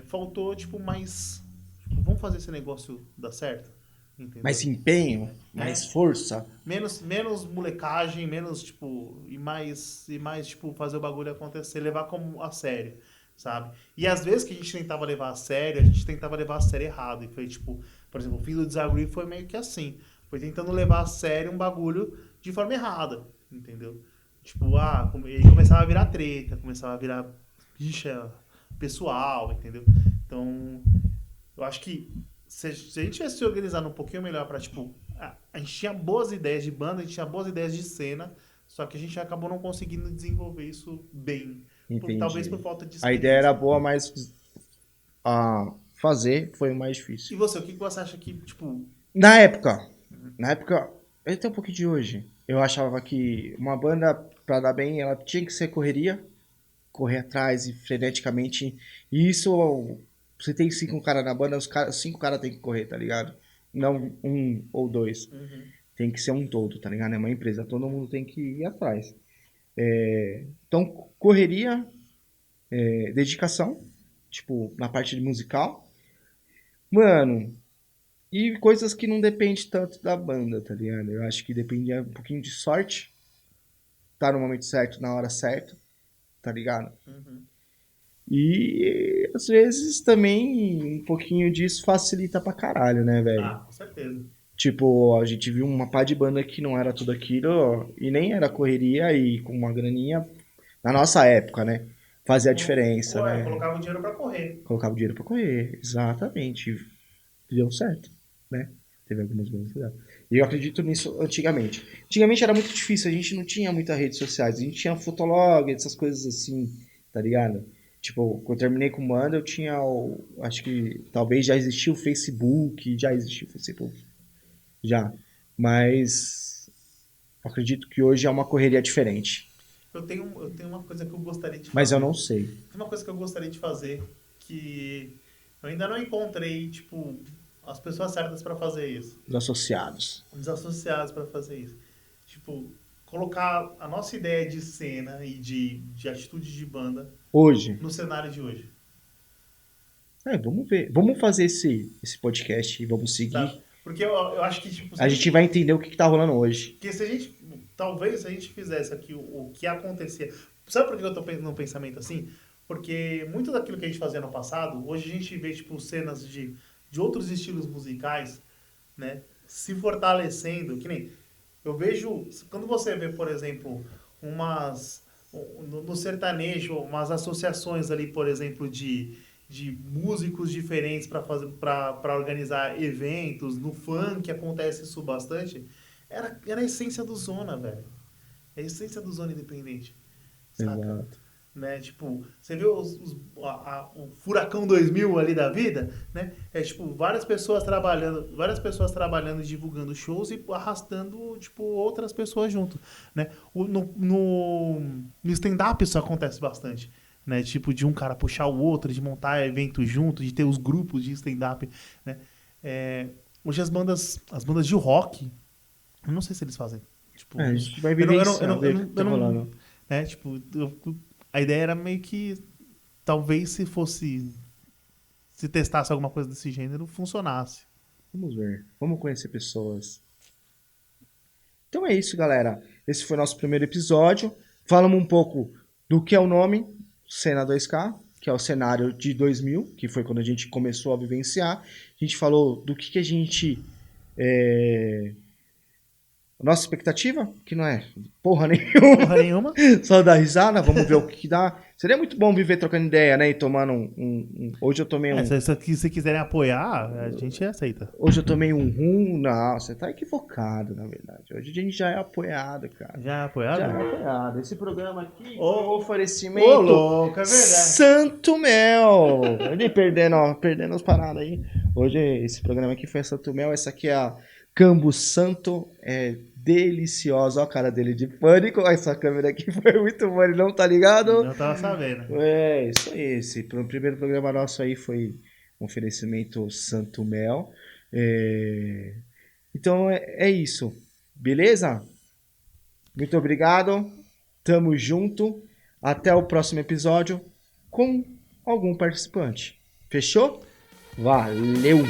Faltou, tipo, mais... Tipo, vamos fazer esse negócio dar certo? Entendeu? Mais empenho, mais força. Menos molecagem, menos, tipo... E mais, tipo, fazer o bagulho acontecer, levar como a sério, sabe? E às vezes que a gente tentava levar a sério, a gente tentava levar a sério errado. E foi, tipo... Por exemplo, o fim do Disagree foi meio que assim. Foi tentando levar a sério um bagulho de forma errada, entendeu? Tipo, aí começava a virar treta, começava a virar rixa pessoal, entendeu? Então, eu acho que se a gente tivesse se organizado um pouquinho melhor pra, tipo, a gente tinha boas ideias de banda, a gente tinha boas ideias de cena, só que a gente acabou não conseguindo desenvolver isso bem. Talvez por falta de experiência. A ideia era boa, mas fazer foi o mais difícil. E você, o que você acha que, tipo... Na época, até um pouquinho de hoje, eu achava que uma banda, pra dar bem, ela tinha que ser correr atrás e freneticamente. E isso, você tem 5 caras na banda, os 5 caras tem que correr, tá ligado? Não 1 ou 2. Tem que ser um todo, tá ligado? É uma empresa, todo mundo tem que ir atrás. Então, correria, dedicação, tipo, na parte de musical. Mano... E coisas que não dependem tanto da banda, tá ligado? Eu acho que depende um pouquinho de sorte. Tá no momento certo, na hora certa, tá ligado? E às vezes também um pouquinho disso facilita pra caralho, né, velho? Com certeza. Tipo, a gente viu uma pá de banda que não era tudo aquilo e nem era correria e com uma graninha, na nossa época, né? Fazia a diferença, né? Colocava o dinheiro pra correr. Colocava o dinheiro pra correr, exatamente. Deu certo, né? Teve algumas bandas que deram. E eu acredito nisso antigamente. Antigamente era muito difícil, a gente não tinha muitas redes sociais. A gente tinha Fotolog, essas coisas assim, tá ligado? Tipo, quando eu terminei com banda, eu tinha acho que talvez já existia o Facebook, já. Mas eu acredito que hoje é uma correria diferente. Eu tenho uma coisa que eu gostaria de fazer. Mas eu não sei. Tem uma coisa que eu gostaria de fazer que eu ainda não encontrei, tipo, as pessoas certas pra fazer isso. Os associados. Os associados pra fazer isso. Tipo, colocar a nossa ideia de cena e de atitude de banda hoje. No cenário de hoje. Vamos ver. Vamos fazer esse podcast e vamos seguir. Tá? Porque eu acho que, tipo... A gente vai entender o que tá rolando hoje. Porque se a gente... Talvez se a gente fizesse aqui o que acontecia... Sabe por que eu tô num pensamento assim? Porque muito daquilo que a gente fazia no passado, hoje a gente vê, tipo, cenas de outros estilos musicais, né? Se fortalecendo. Que nem... Eu vejo... Quando você vê, por exemplo, no sertanejo, umas associações ali, por exemplo, de músicos diferentes para organizar eventos. No funk acontece isso bastante. Era a essência do Zona, velho. É a essência do Zona independente. Saca? Exato. Né? Tipo, você viu o Furacão 2000 ali da vida, né? É tipo, várias pessoas trabalhando e divulgando shows e arrastando, tipo, outras pessoas junto, né? No stand-up isso acontece bastante, né? Tipo, de um cara puxar o outro, de montar evento junto, de ter os grupos de stand-up, né? Hoje as bandas de rock, eu não sei se eles fazem. Tipo, a gente vai ver isso, né? Tipo, a ideia era meio que talvez se testasse alguma coisa desse gênero, funcionasse. Vamos ver. Vamos conhecer pessoas. Então é isso, galera. Esse foi o nosso primeiro episódio. Falamos um pouco do que é o nome Cena 2K, que é o cenário de 2000, que foi quando a gente começou a vivenciar. A gente falou do que a gente... Nossa expectativa, que não é porra nenhuma. Só dar risada, vamos ver o que dá. Seria muito bom viver trocando ideia, né? E tomando Hoje eu tomei se quiserem apoiar, a gente aceita. Hoje eu tomei um rum. Não, você tá equivocado, na verdade. Hoje a gente já é apoiado, cara. Já é apoiado? Já é apoiado. Esse programa aqui é um oferecimento. Ô, louco, é verdade. Santo Mel. Ele perdendo as paradas aí. Hoje esse programa aqui foi a Santo Mel. Essa aqui é a Cambo Santo é deliciosa. Olha a cara dele de pânico. Essa câmera aqui foi muito boa, ele não tá ligado? Não tava sabendo. É, isso aí. Esse primeiro programa nosso aí foi um oferecimento Santo Mel. Então é isso. Beleza? Muito obrigado. Tamo junto. Até o próximo episódio com algum participante. Fechou? Valeu!